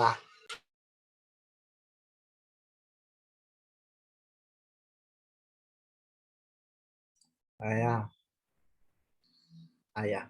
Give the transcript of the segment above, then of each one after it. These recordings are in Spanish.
ละอะไรอ่ะอะไรอ่ะ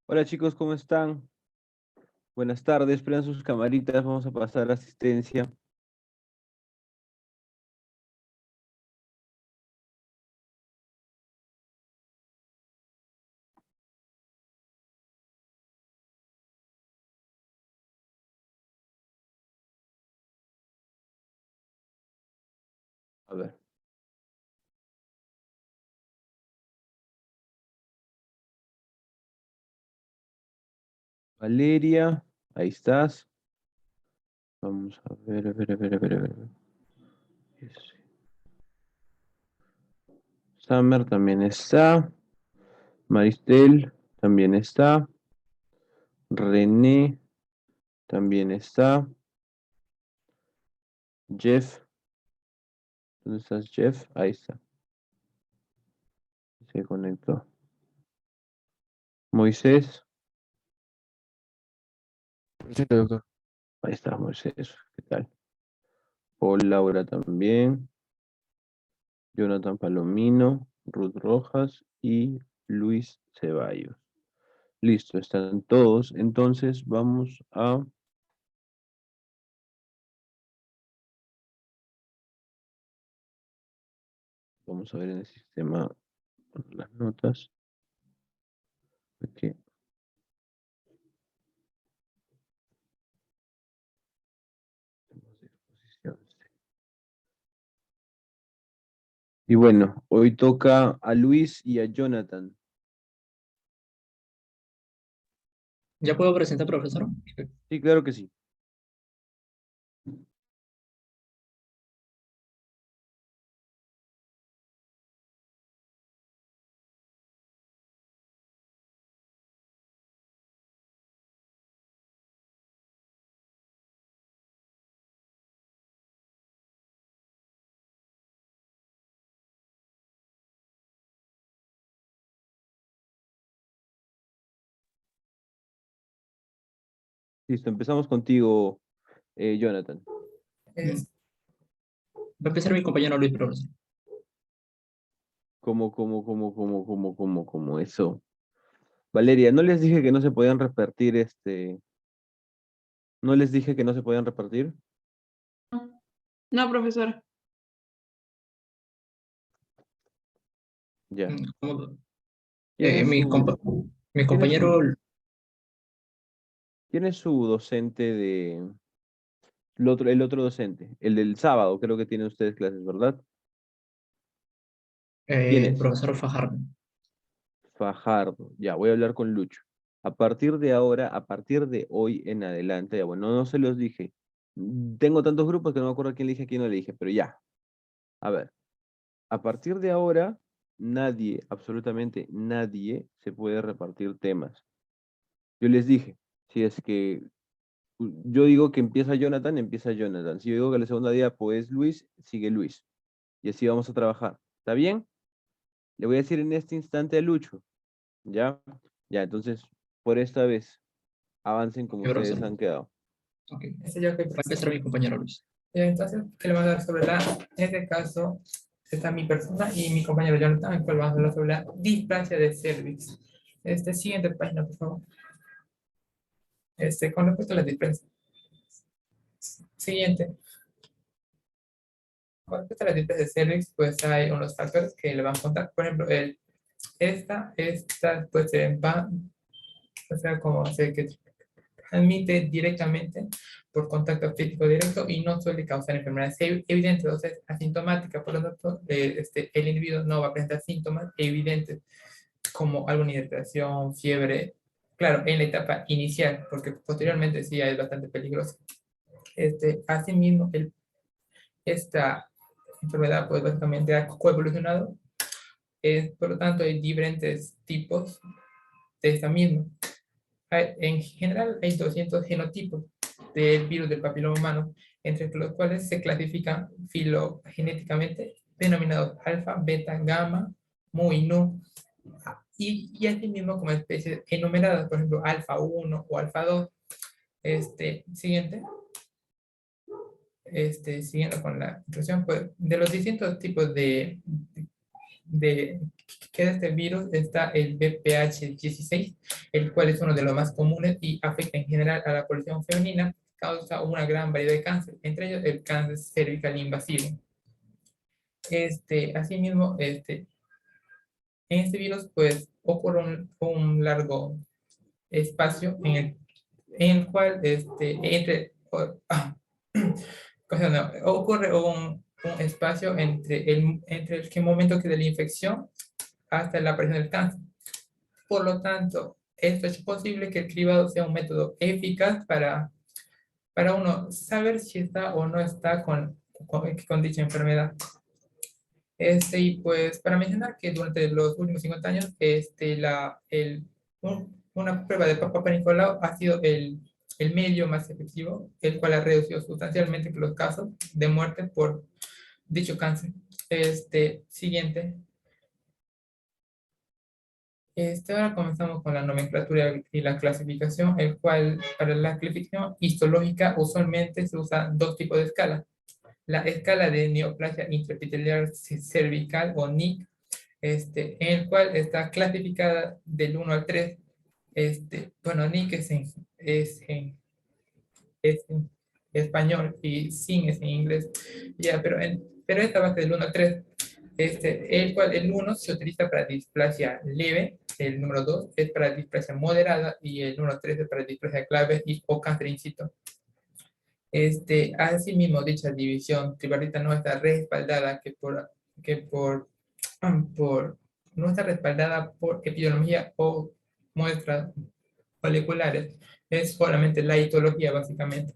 Hola chicos, ¿cómo están? Buenas tardes, prendan sus camaritas, vamos a pasar a asistencia. A ver. Valeria, ahí estás. Vamos a ver, a ver, a ver, a ver, a ver. Ese. Summer también está. Maristel también está. René también está. Jeff, ¿dónde estás, Jeff? Ahí está. Se conectó. Moisés, Presente, doctor. ahí está Moisés. ¿Qué tal? Paul Laura también. Jonathan Palomino, Ruth Rojas y Luis Ceballos. Listo, están todos. Entonces vamos a ver en el sistema las notas. Aquí. Y bueno, hoy toca a Luis y a Jonathan. ¿Ya puedo presentar, profesor? Sí, claro que sí. Listo, empezamos contigo, Jonathan. Va a empezar mi compañero Luis, profesor. Como eso. Valeria, ¿no les dije que no se podían repartir ¿No les dije que no se podían repartir? No, profesor. Ya. ¿Cómo? ¿Quién es Mi su, quién es compañero, su, quién es su docente el otro docente? El del sábado, creo que tienen ustedes clases, ¿verdad? ¿Quién el es? profesor Fajardo. Fajardo. Ya, voy a hablar con Lucho. A partir de ahora, a partir de hoy en adelante, ya bueno, no se los dije. Tengo tantos grupos que no me acuerdo a quién le dije, a quién no le dije, pero ya. A ver, a partir de ahora, nadie, absolutamente nadie, se puede repartir temas. Yo les dije, si es que yo digo que empieza Jonathan, empieza Jonathan. Si yo digo que la segunda día, pues Luis, sigue Luis. Y así vamos a trabajar. ¿Está bien? Le voy a decir en este instante a Lucho. ¿Ya? Ya, entonces, por esta vez, avancen como ¿Qué, profesor? ustedes han quedado. Ok. Ese yo que Va a empezar mi compañero Luis. Entonces, ¿qué le vamos a dar sobre en este caso, está mi persona y mi compañero Jonathan, el cual vamos a hablar sobre la displasia de cervix. Siguiente página, por favor. Con respecto a la displasia. Siguiente. Con respecto a la displasia de cervix, pues hay unos factores que le van a contar. Por ejemplo, esta puede ser o sea, como se que transmite directamente por contacto físico directo y no suele causar enfermedades evidentes, entonces asintomática, por lo tanto, el individuo no va a presentar síntomas evidentes como alguna irritación, fiebre, claro, en la etapa inicial, porque posteriormente sí es bastante peligroso. Asimismo, esta enfermedad pues básicamente ha coevolucionado, por lo tanto hay diferentes tipos de esta misma. En general hay 200 genotipos del virus del papiloma humano, entre los cuales se clasifican filogenéticamente, denominados alfa, beta, gamma, mu y nu, y así mismo como especies enumeradas, por ejemplo, alfa 1 o alfa 2. Siguiente. Siguiendo con la introducción, pues, de los distintos tipos que de este virus está el VPH16, el cual es uno de los más comunes y afecta en general a la población femenina, causa una gran variedad de cáncer, entre ellos el cáncer cervical invasivo. Asimismo, en este virus, pues, ocurre un largo espacio en el cual, cosa no, ocurre un espacio entre el momento que de la infección hasta la aparición del cáncer. Por lo tanto, esto es posible que el cribado sea un método eficaz para uno saber si está o no está con dicha enfermedad. Y pues para mencionar que durante los últimos 50 años, una prueba de Papa Nicolau ha sido el medio más efectivo, el cual ha reducido sustancialmente los casos de muerte por dicho cáncer. Siguiente. Ahora comenzamos con la nomenclatura y la clasificación, el cual para la clasificación histológica usualmente se usan dos tipos de escalas. La escala de neoplasia intraepitelial cervical o NIC, en el cual está clasificada del 1 al 3. Bueno, NIC es en español y SIN es en inglés, ya, pero esta base del 1 al 3, el cual el 1 se utiliza para displasia leve, el número 2 es para displasia moderada y el número 3 es para displasia grave o cáncer in situ. Asimismo, dicha división tripartita no está respaldada no está respaldada por epidemiología o muestras moleculares, es solamente la histología básicamente.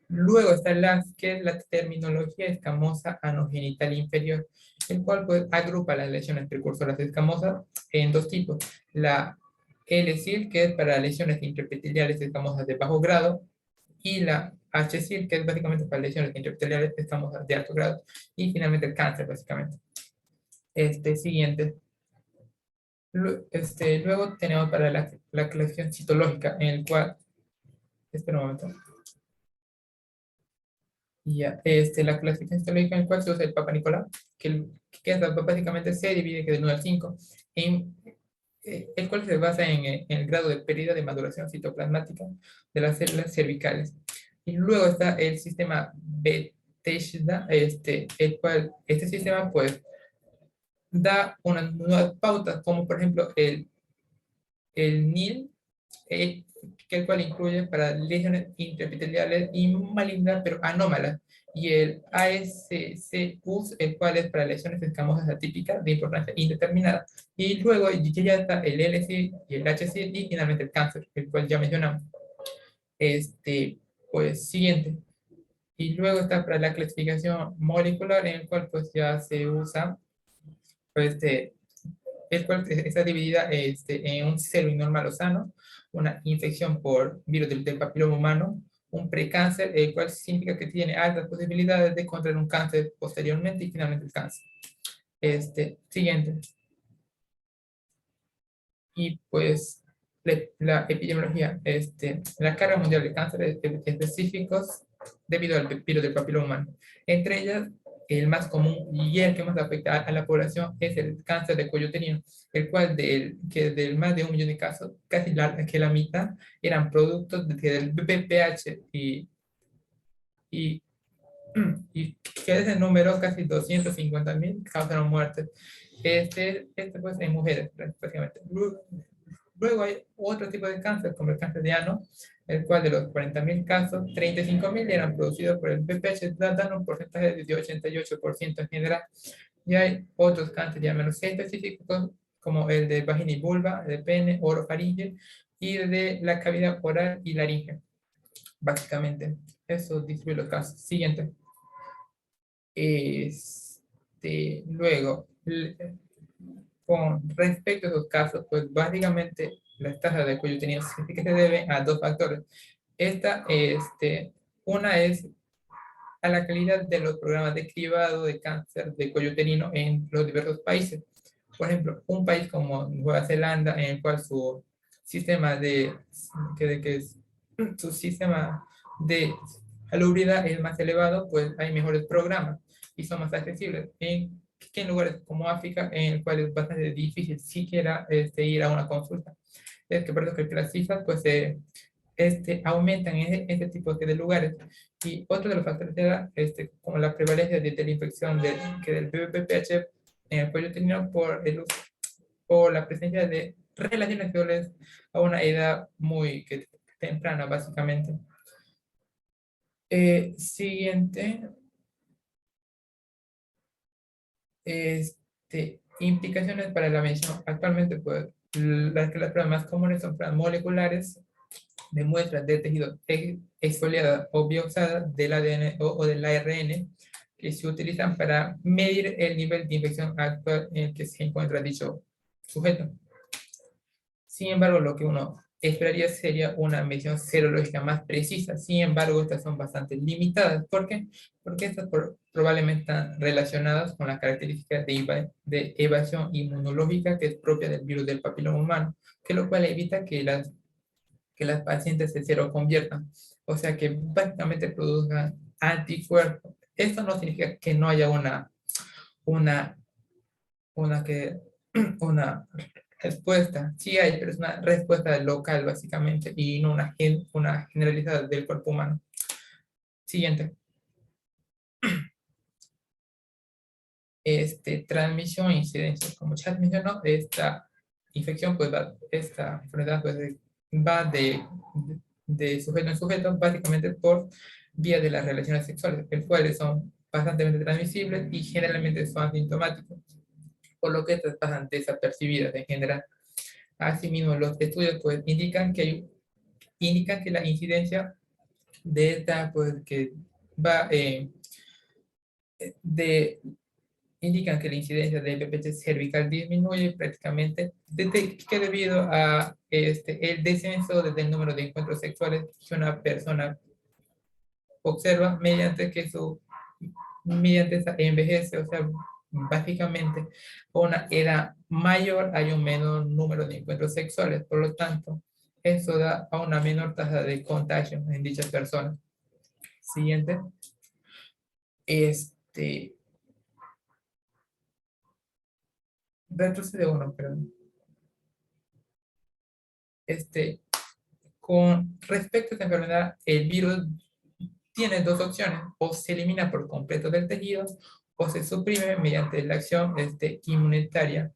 Luego está la terminología escamosa anogenital inferior, el cual pues agrupa las lesiones precursoras escamosas en dos tipos. La L-CIL, que es para lesiones intraepiteliales escamosas de bajo grado, y la HSIL, que es básicamente para lesiones intraepiteliales escamosas de alto grado, y finalmente el cáncer, básicamente. Siguiente. Luego tenemos para la clasificación citológica, en el cual, espera un momento. Ya, la clasificación citológica en el cual se usa el Papa Nicolau, que básicamente se divide del 1 al 5, el cual se basa en el grado de pérdida de maduración citoplasmática de las células cervicales. Y luego está el sistema Bethesda, el cual, este sistema pues da unas nuevas pautas, como por ejemplo el NIL, el cual incluye para lesiones intraepiteliales y malignas, pero anómalas, y el ASCUS, el cual es para lesiones escamosas atípicas de importancia indeterminada. Y luego ya está el LC y el HC y finalmente el cáncer, el cual ya mencionamos. Pues siguiente. Y luego está para la clasificación molecular, en el cual pues ya se usa, pues, el cual está dividida en un celo normal o sano, una infección por virus del papiloma humano, un precáncer, el cual significa que tiene altas posibilidades de contraer un cáncer posteriormente y finalmente el cáncer. Siguiente. Y pues la epidemiología, la carga mundial de cánceres específicos debido al virus del papiloma humano. Entre ellas, el más común y el que más afecta a la población es el cáncer de cuello uterino, el cual que del más de 1 millón de casos, casi la mitad eran productos del VPH y que ese número, casi 250.000, causaron muertes. Pues en mujeres, prácticamente. Luego hay otro tipo de cáncer, como el cáncer de ano, el cual de los 40.000 casos, 35.000 eran producidos por el VPH, dando un porcentaje de 88% en general. Y hay otros cánceres ya menos específicos, como el de vagina y vulva, el de pene, orofaringe, y el de la cavidad oral y laringe. Básicamente, eso distribuye los casos. Siguiente. Luego, con respecto a esos casos, pues básicamente las tasas de cuello uterino se deben a dos factores. Una es a la calidad de los programas de cribado de cáncer de cuello uterino en los diversos países. Por ejemplo, un país como Nueva Zelanda, en el cual su sistema su sistema de salubridad es más elevado, pues hay mejores programas y son más accesibles. En que en lugares como África, en el cual es bastante difícil siquiera ir a una consulta. Es que por eso que las cifras pues, aumentan en este tipo de lugares. Y otro de los factores era como la prevalencia de la infección del BPPH en el cuello uterino por la presencia de relaciones sexuales a una edad muy temprana, básicamente. Siguiente. Implicaciones para la medicina. Actualmente, pues, las pruebas más comunes son pruebas moleculares de muestras de tejido exfoliada o biopsiada del ADN o del ARN, que se utilizan para medir el nivel de infección actual en el que se encuentra dicho sujeto. Sin embargo, lo que uno esperaría sería una medición serológica más precisa. Sin embargo, estas son bastante limitadas. ¿Por qué? Porque estas probablemente están relacionadas con las características de evasión inmunológica que es propia del virus del papiloma humano, que lo cual evita que las pacientes se seroconviertan, o sea que básicamente produzcan anticuerpos. Esto no significa que no haya una respuesta. Sí hay, pero es una respuesta local básicamente y no una generalizada del cuerpo humano. Siguiente. Transmisión e incidencia. Como ya mencionó, esta infección, pues esta enfermedad pues, va de sujeto en sujeto, básicamente por vía de las relaciones sexuales, las cuales son bastante transmisibles y generalmente son asintomáticos, por lo que estas pasan desapercibidas en general. Asimismo, los estudios pues, indican que la incidencia de esta, pues, que va indican que la incidencia de BPH cervical disminuye prácticamente debido a el descenso desde el número de encuentros sexuales que una persona observa mediante esa envejece, o sea, básicamente a una edad mayor hay un menor número de encuentros sexuales, por lo tanto, eso da a una menor tasa de contagio en dichas personas. Siguiente. Retrocede uno, perdón. Con respecto a esta enfermedad, el virus tiene dos opciones: o se elimina por completo del tejido o se suprime mediante la acción inmunitaria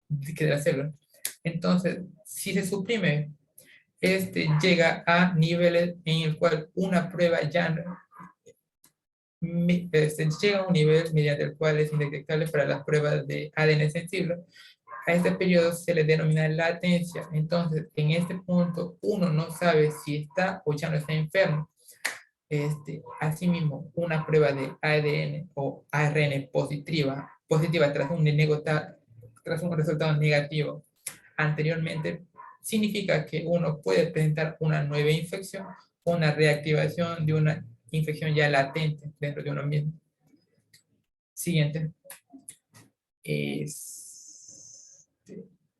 de la célula. Entonces, si se suprime, llega a niveles en el cual una prueba ya llega a un nivel mediante el cual es indetectable para las pruebas de ADN sensible. A este periodo se le denomina latencia. Entonces, en este punto, uno no sabe si está o ya no está enfermo. Asimismo, una prueba de ADN o ARN positiva tras un resultado negativo anteriormente, significa que uno puede presentar una nueva infección o una reactivación de una infección ya latente dentro de uno mismo. Siguiente.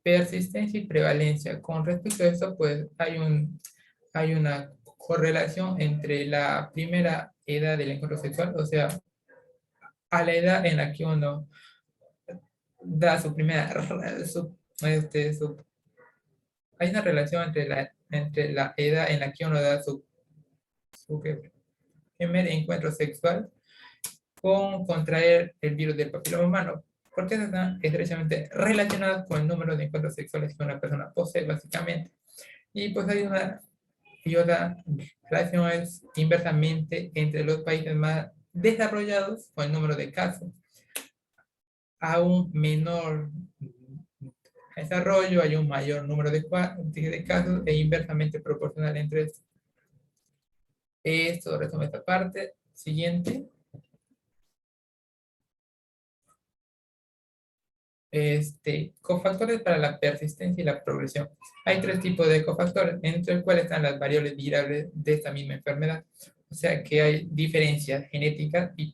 Persistencia y prevalencia. Con respecto a esto, pues hay una correlación entre la primera edad del encuentro sexual, o sea, a la edad en la que uno da su primera, hay una relación entre la edad en la que uno da su primer encuentro sexual con contraer el virus del papiloma humano, porque están estrechamente relacionadas con el número de encuentros sexuales que una persona posee, básicamente. Y pues hay otra relación es inversamente entre los países más desarrollados con el número de casos. A un menor desarrollo hay un mayor número de casos e inversamente proporcional entre estos. Esto resume esta parte. Siguiente. Cofactores para la persistencia y la progresión. Hay tres tipos de cofactores, entre los cuales están las variables virables de esta misma enfermedad. O sea que hay diferencias genéticas y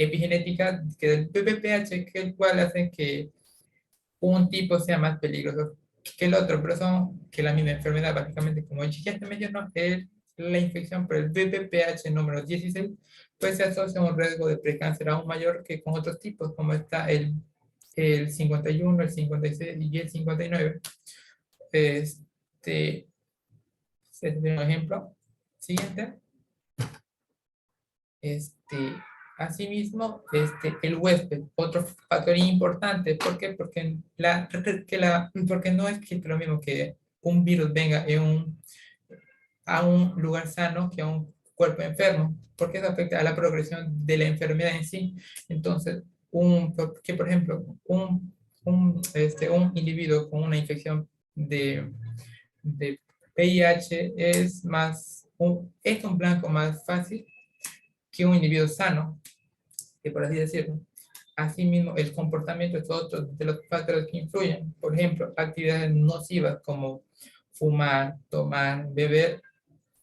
epigenéticas del BPH, que el cual hace que un tipo sea más peligroso que el otro, pero son que la misma enfermedad, básicamente, como ya se mencionó, es la infección por el BPPH número 16, pues se asocia un riesgo de precáncer aún mayor que con otros tipos, como está el 51, el 56 y el 59. Este es un ejemplo. Siguiente. Asimismo, el huésped, otro factor importante. ¿Por qué? Porque, porque no es que lo mismo que un virus venga a un lugar sano que a un cuerpo enfermo, porque eso afecta a la progresión de la enfermedad en sí. Entonces, que por ejemplo, un individuo con una infección de VIH es un blanco más fácil que un individuo sano, que por así decirlo. Asimismo, el comportamiento es otro de los factores que influyen. Por ejemplo, actividades nocivas como fumar, tomar, beber,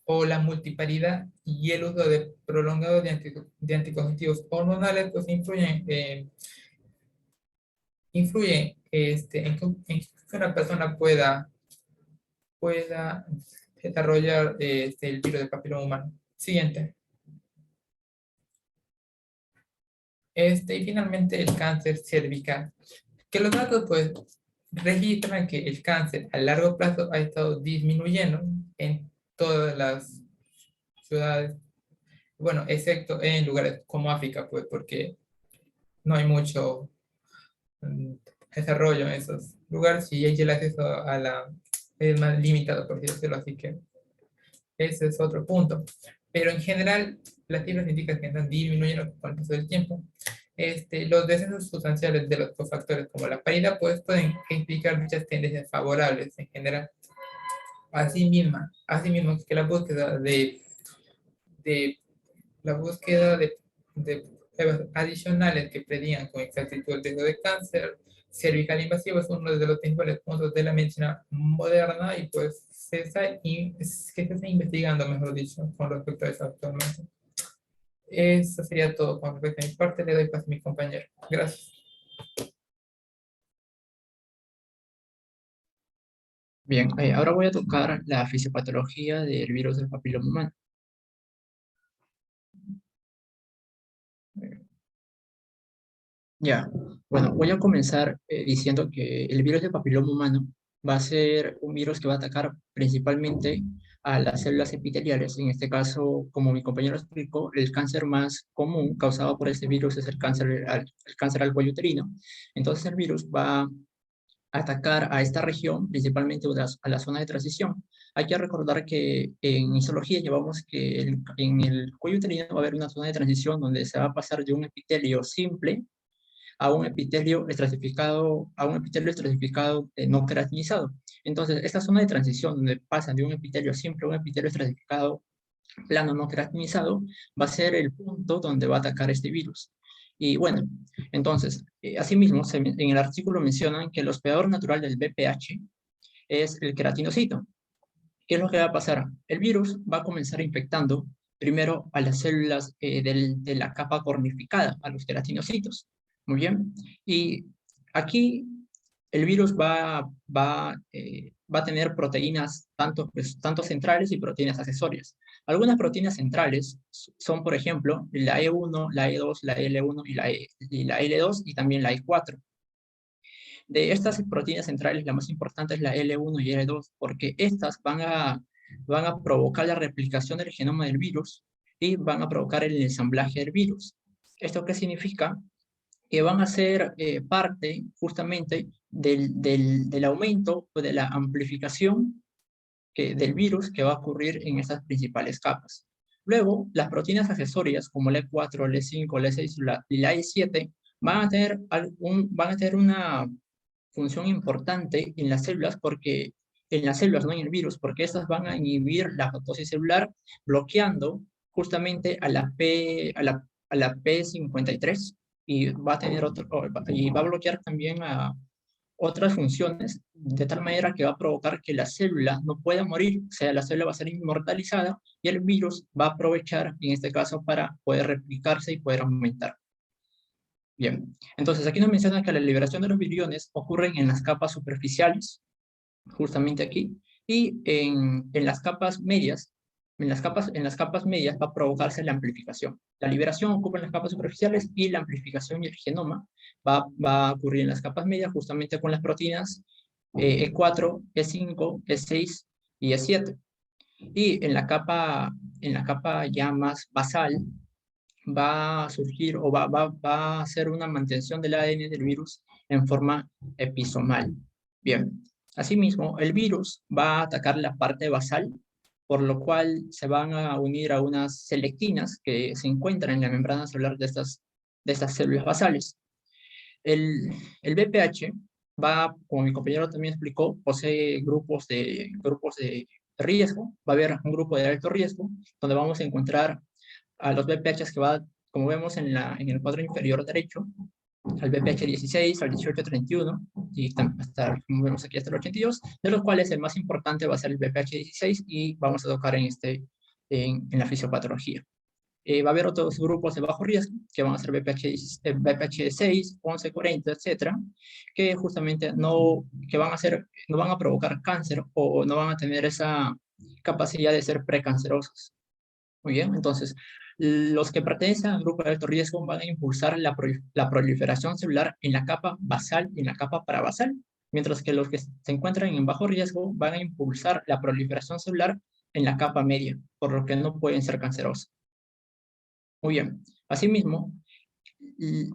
o la multiparidad y el uso prolongado de anticonceptivos hormonales, pues influyen en que una persona pueda desarrollar el virus del papiloma humano. Siguiente. Y finalmente el cáncer cervical. Que los datos pues registran que el cáncer a largo plazo ha estado disminuyendo en todas las ciudades, bueno, excepto en lugares como África, pues porque no hay mucho desarrollo en esos lugares y el acceso es más limitado, por decirlo así, que ese es otro punto. Pero en general, las cifras indican que están disminuyendo con el paso del tiempo. Los descensos sustanciales de los cofactores como la paridad pues pueden explicar muchas tendencias favorables en general. Asimismo que la búsqueda de pruebas adicionales que predigan con exactitud el riesgo de cáncer cervical invasivo es uno de los principales puntos de la medicina moderna y pues que se está investigando, mejor dicho, con respecto a eso actualmente. Eso sería todo con respecto a mi parte. Le doy paso a mi compañero. Gracias. Bien, ahora voy a tocar la fisiopatología del virus del papiloma humano. Ya, bueno, voy a comenzar diciendo que el virus del papiloma humano va a ser un virus que va a atacar principalmente a las células epiteliales. En este caso, como mi compañero explicó, el cáncer más común causado por este virus es el cáncer al cuello uterino. Entonces el virus va a atacar a esta región, principalmente a la zona de transición. Hay que recordar que en histología llevamos que en el cuello uterino va a haber una zona de transición donde se va a pasar de un epitelio simple a un epitelio estratificado, no queratinizado. Entonces, esta zona de transición donde pasan de un epitelio simple a un epitelio estratificado plano no queratinizado va a ser el punto donde va a atacar este virus. Y bueno, entonces, asimismo, en el artículo mencionan que el hospedador natural del VPH es el queratinocito. ¿Qué es lo que va a pasar? El virus va a comenzar infectando primero a las células de la capa cornificada, a los queratinocitos. Muy bien. Y aquí el virus va a tener proteínas tanto centrales y proteínas accesorias. Algunas proteínas centrales son, por ejemplo, la E1, la E2, la L1 y la L2 y también la E4. De estas proteínas centrales, la más importante es la L1 y L2, porque estas van a provocar la replicación del genoma del virus y van a provocar el ensamblaje del virus. ¿Esto qué significa? Que van a ser parte justamente del aumento o de la amplificación del virus que va a ocurrir en estas principales capas. Luego, las proteínas accesorias como la E4, la E5, la E6 y la E7 van a tener una función importante en las células, no en el virus, porque estas van a inhibir la apoptosis celular, bloqueando justamente a la P53 y va a bloquear también a otras funciones, de tal manera que va a provocar que la célula no pueda morir, o sea, la célula va a ser inmortalizada y el virus va a aprovechar, en este caso, para poder replicarse y poder aumentar. Bien, entonces aquí nos mencionan que la liberación de los viriones ocurren en las capas superficiales, justamente aquí, y en las capas medias En las capas medias va a provocarse la amplificación. La liberación ocurre en las capas superficiales y la amplificación y el genoma va a ocurrir en las capas medias justamente con las proteínas E4, E5, E6 y E7. Y en la capa ya más basal va a surgir o va a hacer una mantención del ADN del virus en forma episomal. Bien, asimismo, el virus va a atacar la parte basal, por lo cual se van a unir a unas selectinas que se encuentran en la membrana celular de estas células basales. El BPH va, como mi compañero también explicó, posee grupos de riesgo. Va a haber un grupo de alto riesgo, donde vamos a encontrar a los BPHs que va, como vemos en el cuadro inferior derecho, al BPH 16, al 18, 31, y hasta, como vemos aquí, hasta el 82, de los cuales el más importante va a ser el BPH 16, y vamos a tocar en la fisiopatología. Va a haber otros grupos de bajo riesgo, que van a ser BPH 6, 11, 40, etcétera, que justamente no van a provocar cáncer o no van a tener esa capacidad de ser precancerosos. Muy bien, entonces, los que pertenecen al grupo de alto riesgo van a impulsar la proliferación celular en la capa basal y en la capa parabasal, mientras que los que se encuentran en bajo riesgo van a impulsar la proliferación celular en la capa media, por lo que no pueden ser cancerosos. Muy bien, asimismo,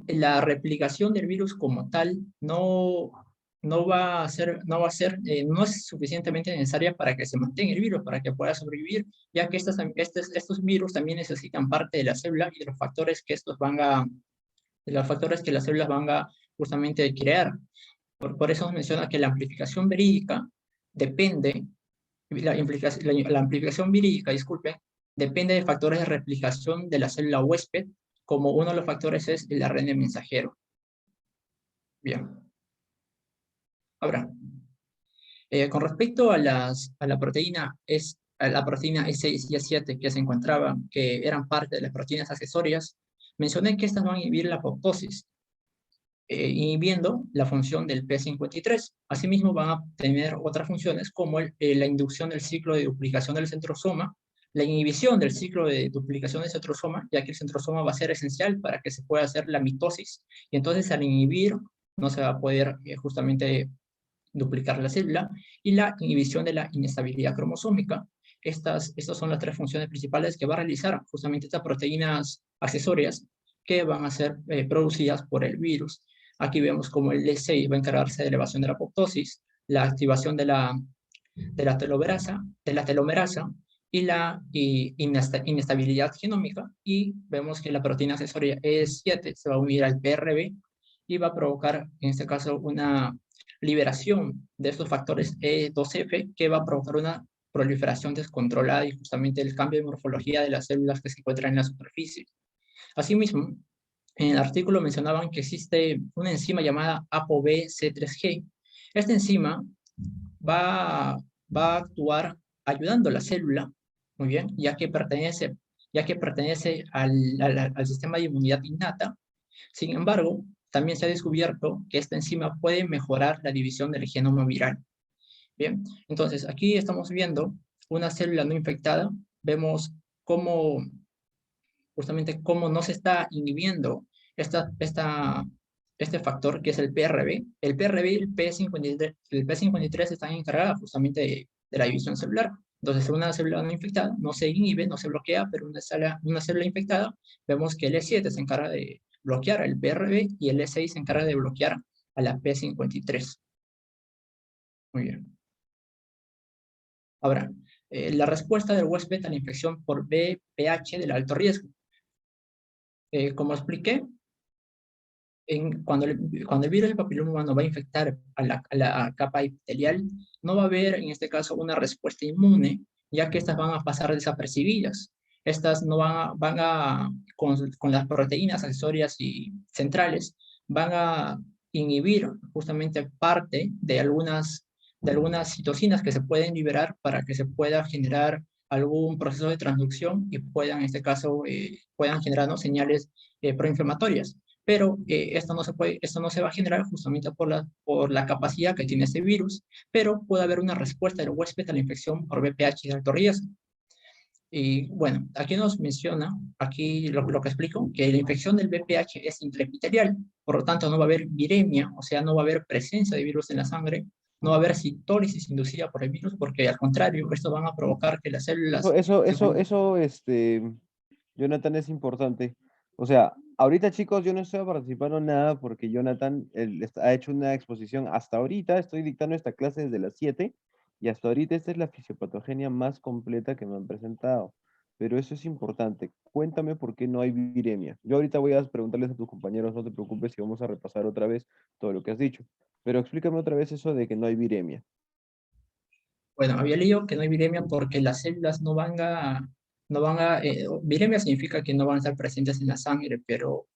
la replicación del virus como tal no es suficientemente necesaria para que se mantenga el virus, para que pueda sobrevivir, ya que estos virus también necesitan parte de la célula y de los factores que las células van a justamente crear. Por eso se menciona que la amplificación virídica depende, la amplificación virídica, disculpe, depende de factores de replicación de la célula huésped, como uno de los factores es el ARN mensajero. Bien. Ahora, con respecto a la proteína E6 y E7 que se encontraban, que eran parte de las proteínas accesorias, mencioné que estas van a inhibir la apoptosis, inhibiendo la función del P53. Asimismo, van a tener otras funciones como la inducción del ciclo de duplicación del centrosoma, la inhibición del ciclo de duplicación del centrosoma, ya que el centrosoma va a ser esencial para que se pueda hacer la mitosis, y entonces al inhibir no se va a poder justamente duplicar la célula, y la inhibición de la inestabilidad cromosómica. Estas son las tres funciones principales que va a realizar justamente estas proteínas accesorias que van a ser producidas por el virus. Aquí vemos como el E6 va a encargarse de elevación de la apoptosis, la activación de la telomerasa y la inestabilidad genómica, y vemos que la proteína accesoria E7 se va a unir al PRB y va a provocar, en este caso, una liberación de estos factores E2F que va a provocar una proliferación descontrolada y justamente el cambio de morfología de las células que se encuentran en la superficie. Asimismo, en el artículo mencionaban que existe una enzima llamada ApoB-C3G. Esta enzima va a actuar ayudando a la célula, muy bien, ya que pertenece al sistema de inmunidad innata. Sin embargo, también se ha descubierto que esta enzima puede mejorar la división del genoma viral. Bien, entonces aquí estamos viendo una célula no infectada. Vemos justamente cómo no se está inhibiendo este factor que es el PRB. El PRB y el P53 están encargados justamente de la división celular. Entonces, una célula no infectada no se inhibe, no se bloquea, pero una célula infectada, vemos que el E7 se encarga de bloquear el PRB y el E6 se encarga de bloquear a la P53. Muy bien. Ahora, la respuesta del huésped a la infección por VPH del alto riesgo. Como expliqué, cuando el virus del papiloma humano va a infectar a la capa epitelial, no va a haber, en este caso, una respuesta inmune, ya que estas van a pasar desapercibidas. Estas no con las proteínas accesorias y centrales, van a inhibir justamente parte de algunas citocinas que se pueden liberar para que se pueda generar algún proceso de transducción y puedan, en este caso, puedan generar señales proinflamatorias. Pero esto no se va a generar justamente por la capacidad que tiene este virus, pero puede haber una respuesta del huésped a la infección por VPH de alto riesgo. Y bueno, aquí nos menciona, aquí lo que explico, que la infección del VPH es intraepitelial, por lo tanto no va a haber viremia, o sea, no va a haber presencia de virus en la sangre, no va a haber citólisis inducida por el virus, porque al contrario, esto van a provocar que las células Jonathan, es importante. O sea, ahorita chicos, yo no estoy participando en nada porque Jonathan ha hecho una exposición. Hasta ahorita estoy dictando esta clase desde las 7 y hasta ahorita esta es la fisiopatogenia más completa que me han presentado. Pero eso es importante. Cuéntame por qué no hay viremia. Yo ahorita voy a preguntarles a tus compañeros, no te preocupes si vamos a repasar otra vez todo lo que has dicho. Pero explícame otra vez eso de que no hay viremia. Bueno, había leído que no hay viremia porque las células viremia significa que no van a estar presentes en la sangre, pero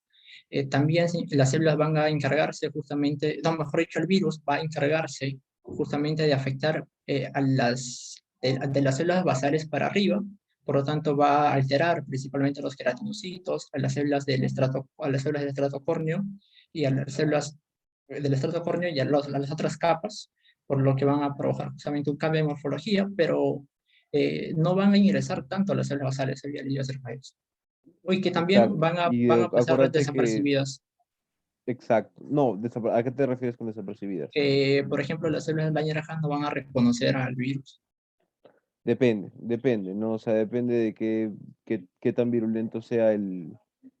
también las células van a encargarse justamente, no, mejor dicho, el virus va a encargarse justamente de afectar de las células basales para arriba, por lo tanto va a alterar principalmente los queratinocitos, a las células a las células del estrato córneo y a las células del estrato córneo y a las otras capas, por lo que van a provocar justamente un cambio de morfología, pero no van a ingresar tanto a las células basales, había leído acerca de eso. Y que también Exacto. Y van a pasar acuérdate que, desapercibidas. exacto. No, ¿a qué te refieres con desapercibidas? Por ejemplo, las células de Langerhans no van a reconocer al virus. Depende, ¿no? O sea, depende de qué tan virulento sea el,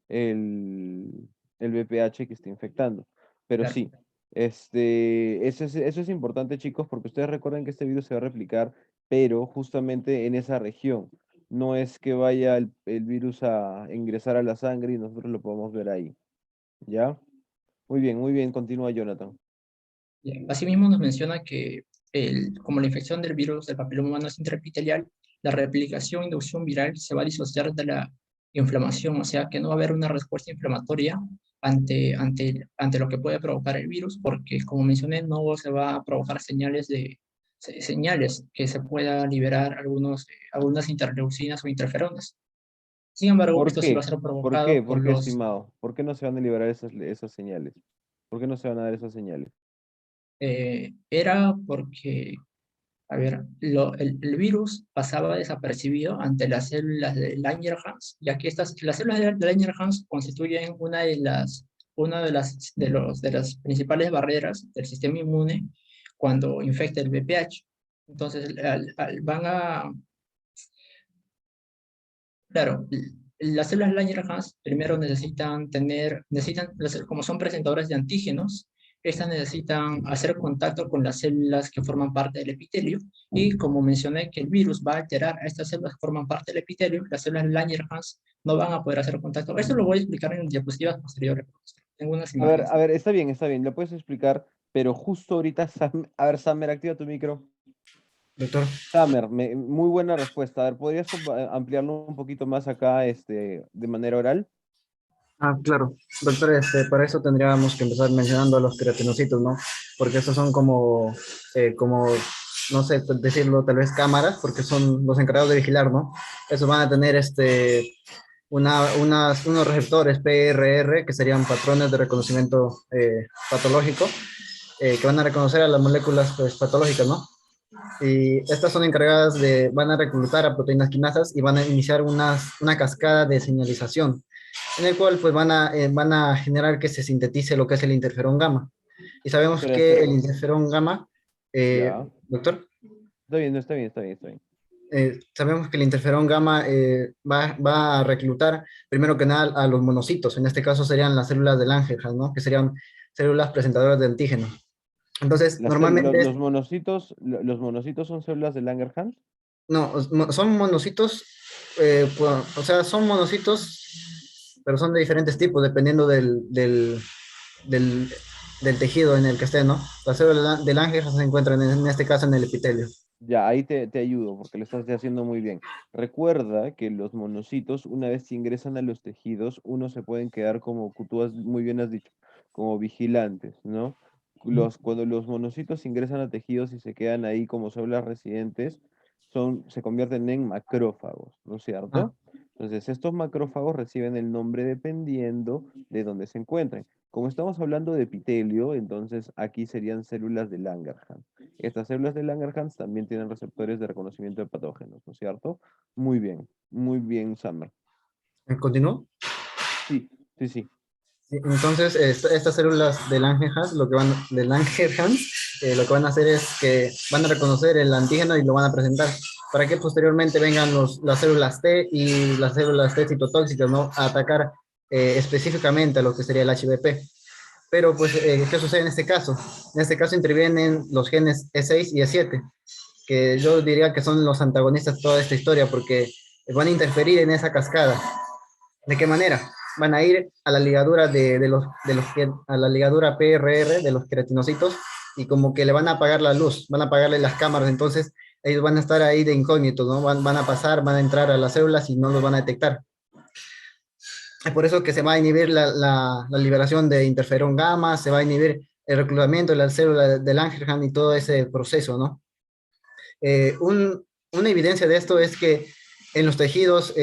el VPH que esté infectando. Pero Claro. sí, eso es importante, chicos, porque ustedes recuerden que este virus se va a replicar, pero justamente en esa región. No es que vaya el virus a ingresar a la sangre y nosotros lo podemos ver ahí. ¿Ya? Muy bien, continúa Jonathan. Bien. Asimismo, nos menciona que como la infección del virus del papiloma humano es intraepitelial, la replicación e inducción viral se va a disociar de la inflamación, o sea que no va a haber una respuesta inflamatoria ante lo que puede provocar el virus, porque como mencioné, no se va a provocar señales que se pueda liberar algunas interleucinas o interferones. Sin embargo, ¿Por esto sí va a qué? ser ¿Por qué? provocado ¿Por por qué, los estimado? ¿Por qué no se van a liberar esas señales? ¿Por qué no se van a dar esas señales? era porque, a ver, el virus pasaba desapercibido ante las células de Langerhans, ya que las células de Langerhans constituyen de las principales barreras del sistema inmune cuando infecta el VPH. Entonces, claro, las células Langerhans primero como son presentadoras de antígenos, estas necesitan hacer contacto con las células que forman parte del epitelio, y como mencioné que el virus va a alterar a estas células que forman parte del epitelio, las células Langerhans no van a poder hacer contacto. Esto lo voy a explicar en diapositivas posteriores. Tengo unas imágenes. A ver, está bien, lo puedes explicar, pero justo ahorita, a ver, Samer, activa tu micro. Doctor. Samer, muy buena respuesta. A ver, ¿podrías ampliarlo un poquito más acá, de manera oral? Claro, doctor, para eso tendríamos que empezar mencionando a los queratinocitos, ¿no? Porque estos son como, no sé decirlo, tal vez cámaras, porque son los encargados de vigilar, ¿no? Esos van a tener unos receptores PRR, que serían patrones de reconocimiento patológico, que van a reconocer a las moléculas pues, patológicas, ¿no? Y estas son van a reclutar a proteínas quinasas y van a iniciar una cascada de señalización, en el cual pues van a generar que se sintetice lo que es el interferón gamma. Y sabemos Espera, que el espera. interferón gamma, Ya. doctor, Está bien, no, está bien, está bien, está bien. sabemos que el interferón gamma va a reclutar primero que nada a los monocitos, en este caso serían las células de Langerhans, ¿no? Que serían células presentadoras de antígenos. Entonces, normalmente, Los monocitos son células de Langerhans. no, son monocitos, o sea, son monocitos, pero son de diferentes tipos, dependiendo del, del tejido en el que esté, ¿no? Las células del ángel se encuentran en este caso en el epitelio. Ya, ahí te ayudo porque lo estás haciendo muy bien. Recuerda que los monocitos, una vez que ingresan a los tejidos, unos se pueden quedar como tú muy bien has dicho, como vigilantes, ¿no? Cuando los monocitos ingresan a tejidos y se quedan ahí como células residentes, se convierten en macrófagos, ¿no es cierto? Entonces, estos macrófagos reciben el nombre dependiendo de dónde se encuentren. Como estamos hablando de epitelio, entonces aquí serían células de Langerhans. Estas células de Langerhans también tienen receptores de reconocimiento de patógenos, ¿no es cierto? Muy bien, Summer. ¿Continúo? Sí, sí, sí. Sí, entonces, estas células de Langerhans, lo que lo que van a hacer es que van a reconocer el antígeno y lo van a presentar, para que posteriormente vengan las células T y las células T citotóxicas, ¿no? A atacar específicamente a lo que sería el HBP. Pero, pues, ¿qué sucede en este caso? En este caso intervienen los genes E6 y E7, que yo diría que son los antagonistas de toda esta historia, porque van a interferir en esa cascada. ¿De qué manera? Van a ir a la ligadura a la ligadura PRR de los queratinocitos y como que le van a apagar la luz, van a apagarle las cámaras, entonces ellos van a estar ahí de incógnito, ¿no? Van a pasar, van a entrar a las células y no los van a detectar. Es por eso que se va a inhibir la liberación de interferón gamma, se va a inhibir el reclutamiento de las células del Langerhans y todo ese proceso, ¿no? Una evidencia de esto es que en los tejidos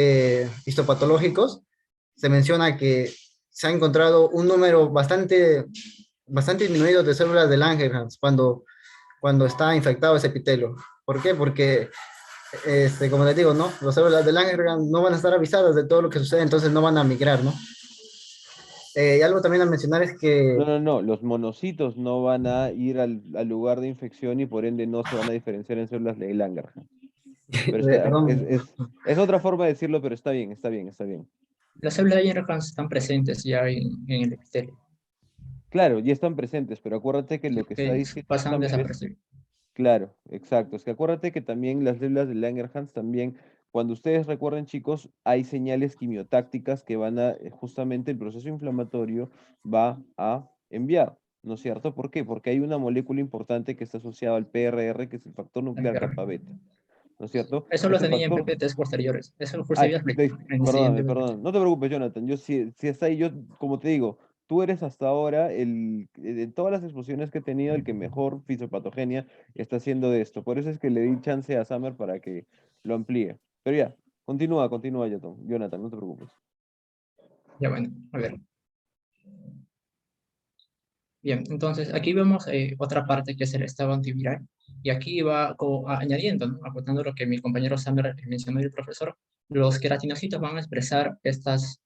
histopatológicos se menciona que se ha encontrado un número bastante disminuido de células de Langerhans cuando está infectado ese epitelio. ¿Por qué? Porque, como les digo, ¿no? Las células de Langerhans no van a estar avisadas de todo lo que sucede, entonces no van a migrar, ¿no? Y algo también a mencionar es que... No, los monocitos no van a ir al lugar de infección y por ende no se van a diferenciar en células de Langerhans. Pero perdón, es otra forma de decirlo, pero está bien, está bien, está bien. Las células de Langerhans están presentes ya en el epitelio, Claro, ya están presentes, pero acuérdate que lo que está que diciendo pasan Summer es, desapercibidos. claro, exacto, es que acuérdate que también las células de Langerhans también, cuando ustedes recuerden, chicos, hay señales quimiotácticas que van a, justamente el proceso inflamatorio va a enviar, ¿no es cierto? ¿Por qué? Porque hay una molécula importante que está asociada al PRR, que es el factor nuclear kappa beta, ¿no es cierto? Eso lo Este tenía en factor, PPTs posteriores. Eso justo ay, había explicado en el perdóname, siguiente PPT. perdóname, no te preocupes, Jonathan, yo si está ahí, yo, como te digo, tú eres hasta ahora de todas las exposiciones que he tenido, el que mejor fisiopatogenia está haciendo de esto. Por eso es que le di chance a Summer para que lo amplíe. Pero ya, continúa, Jonathan, no te preocupes. Ya bueno, a ver. Bien, entonces aquí vemos otra parte que es el estado antiviral. Y aquí va añadiendo, ¿no? Acotando lo que mi compañero Samer mencionó y el profesor, los queratinocitos van a expresar estos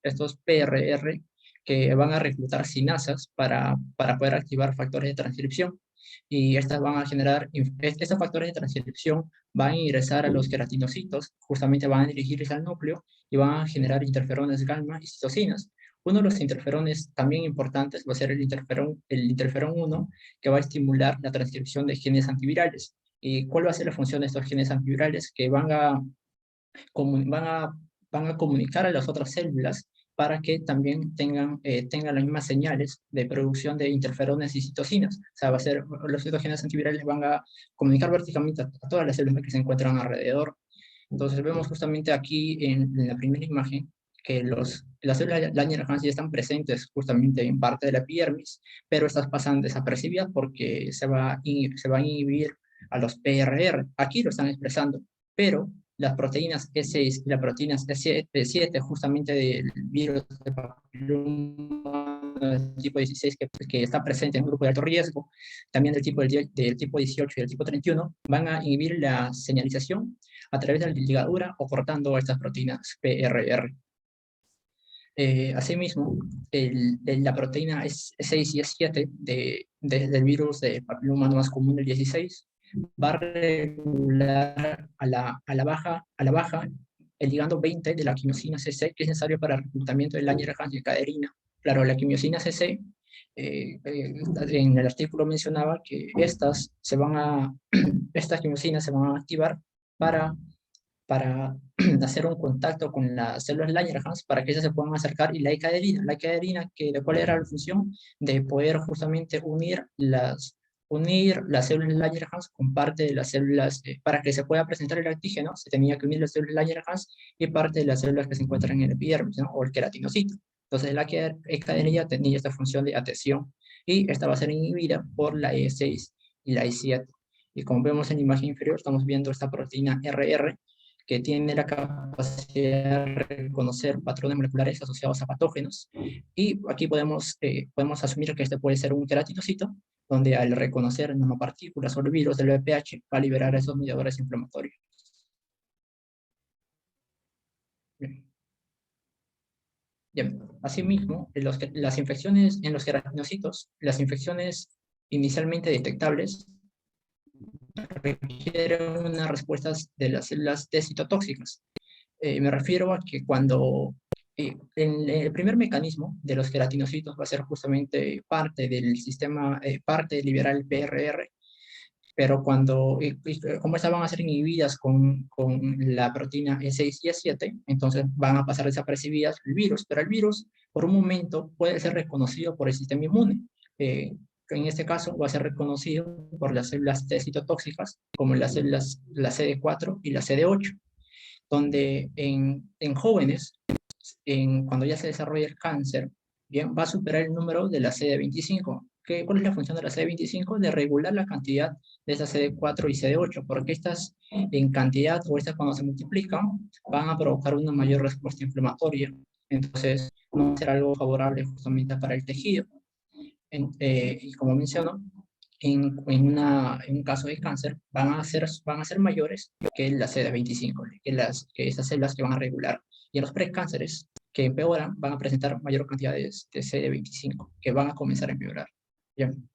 PRR que van a reclutar sinasas para poder activar factores de transcripción. Y estas van a generar, estos factores de transcripción van a ingresar a los queratinocitos, justamente van a dirigirse al núcleo y van a generar interferones gamma y citocinas. Uno de los interferones también importantes va a ser el interferón 1, que va a estimular la transcripción de genes antivirales. ¿Y cuál va a ser la función de estos genes antivirales? Que van a comunicar a las otras células para que también tengan las mismas señales de producción de interferones y citocinas. O sea, estos genes antivirales van a comunicar verticalmente a todas las células que se encuentran alrededor. Entonces vemos justamente aquí en la primera imagen que las células Langerhans ya están presentes justamente en parte de la epidermis, pero estas pasan desapercibidas porque se va a inhibir a los PRR. Aquí lo están expresando, pero las proteínas E6 y las proteínas E7 justamente del virus de papiloma tipo 16 que está presente en un grupo de alto riesgo, también del tipo 18 y del tipo 31, van a inhibir la señalización a través de la ligadura o cortando estas proteínas PRR. Asimismo, la proteína E6 y E7 del virus de papiloma humano más común, el 16, va a regular a la baja el ligando 20 de la quimiosina CC, que es necesario para el reclutamiento de Langerhans y caderina. Claro, la quimiosina CC, en el artículo mencionaba que estas quimiosinas se van a activar para hacer un contacto con las células Langerhans para que ellas se puedan acercar, y la caderina, ¿cuál era la función? De poder justamente unir las células Langerhans con parte de las células, para que se pueda presentar el antígeno, se tenía que unir las células Langerhans y parte de las células que se encuentran en el epidermis, ¿no? O el queratinocito. Entonces la cadenilla tenía esta función de adhesión, y esta va a ser inhibida por la E6 y la E7. Y como vemos en la imagen inferior, estamos viendo esta proteína RR, que tiene la capacidad de reconocer patrones moleculares asociados a patógenos. Y aquí podemos asumir que este puede ser un queratinocito, donde al reconocer nanopartículas o el virus del VPH va a liberar esos mediadores inflamatorios. Bien. Bien. Asimismo, las infecciones en los queratinocitos, las infecciones inicialmente detectables, requieren unas respuestas de las células T citotóxicas. Me refiero a que cuando el primer mecanismo de los queratinocitos va a ser justamente parte del sistema, parte de liberar el PRR, pero como estas van a ser inhibidas con la proteína E6 y E7, entonces van a pasar desapercibidas el virus, pero el virus por un momento puede ser reconocido por el sistema inmune. En este caso va a ser reconocido por las células T citotóxicas, como las células, la CD4 y la CD8, donde en jóvenes, cuando ya se desarrolla el cáncer, bien, va a superar el número de la CD25. ¿Cuál es la función de la CD25? De regular la cantidad de esa CD4 y CD8, porque estas en cantidad o estas cuando se multiplican van a provocar una mayor respuesta inflamatoria. Entonces, no va a ser algo favorable justamente para el tejido. Y como menciono, en un caso de cáncer van a ser mayores que la CD25, que esas células que van a regular. Y en los precánceres que empeoran van a presentar mayor cantidad de CD25, que van a comenzar a empeorar. Bien.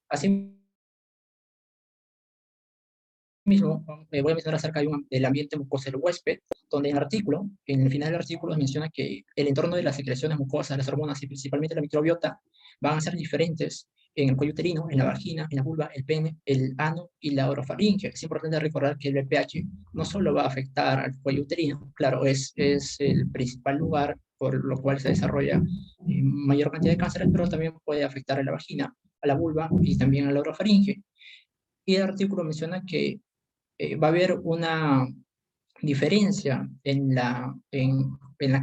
Así mismo, voy a mencionar acerca del ambiente mucoso del huésped, donde en el final del artículo menciona que el entorno de las secreciones mucosas, las hormonas y principalmente la microbiota van a ser diferentes en el cuello uterino, en la vagina, en la vulva, el pene, el ano y la orofaringe. Es importante recordar que el VPH no solo va a afectar al cuello uterino, claro, es el principal lugar por lo cual se desarrolla mayor cantidad de cánceres, pero también puede afectar a la vagina, a la vulva y también a la orofaringe. Y el artículo menciona que va a haber una diferencia en la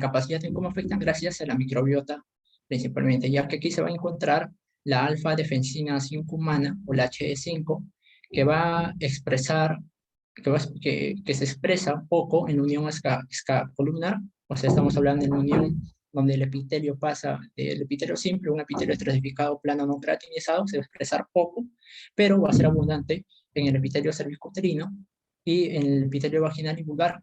capacidad en cómo afectan gracias a la microbiota principalmente, ya que aquí se va a encontrar la alfa-defensina 5 humana o la HE5, que va a expresar, que se expresa poco en la unión escapolunar, o sea, estamos hablando de una unión donde el epitelio pasa del epitelio simple, un epitelio estratificado plano no queratinizado, se va a expresar poco, pero va a ser abundante en el epitelio cervicuterino y en el epitelio vaginal y vulvar.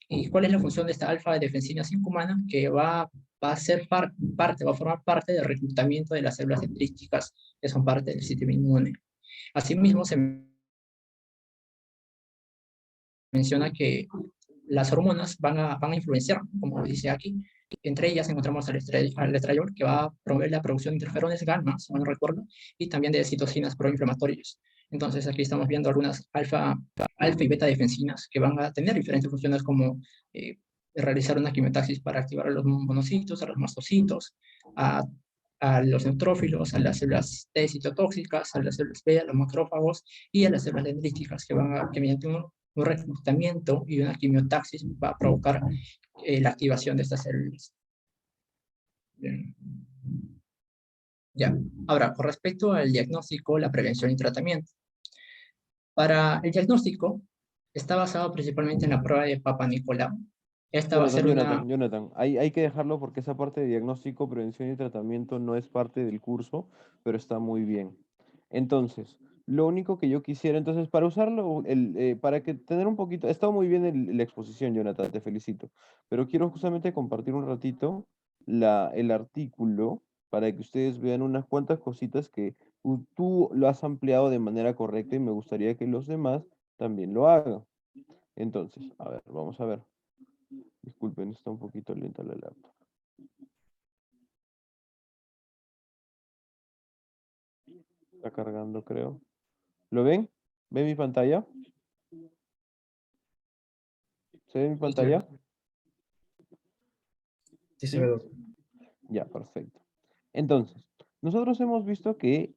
¿Y cuál es la función de esta alfa-defensina 5 humana? Que va a ser va a formar parte del reclutamiento de las células dendríticas que son parte del sistema inmune. Asimismo, se menciona que las hormonas van a influenciar, como dice aquí. Entre ellas encontramos al estradiol, que va a promover la producción de interferones gamma, si no recuerdo, y también de citocinas proinflamatorias. Entonces aquí estamos viendo algunas alfa y beta defensinas que van a tener diferentes funciones como realizar una quimiotaxis para activar a los monocitos, a los mastocitos, a los neutrófilos, a las células T citotóxicas, a las células B, a los macrófagos y a las células dendríticas que mediante un reclutamiento y una quimiotaxis va a provocar la activación de estas células. Bien. Ya. Ahora, con respecto al diagnóstico, la prevención y tratamiento. Para el diagnóstico, está basado principalmente en la prueba de Papa Nicolau. Esta va a ser Jonathan, hay que dejarlo porque esa parte de diagnóstico, prevención y tratamiento no es parte del curso, pero está muy bien. Entonces, lo único que yo quisiera, entonces, para usarlo, para que tener un poquito, ha estado muy bien la exposición, Jonathan, te felicito, pero quiero justamente compartir un ratito el artículo para que ustedes vean unas cuantas cositas que tú lo has ampliado de manera correcta y me gustaría que los demás también lo hagan. Entonces, a ver, vamos a ver. Disculpen, está un poquito lenta la laptop. Está cargando, creo. ¿Lo ven? ¿Ven mi pantalla? ¿Se ve mi pantalla? Sí, se ve, doctor. Ya, perfecto. Entonces, nosotros hemos visto que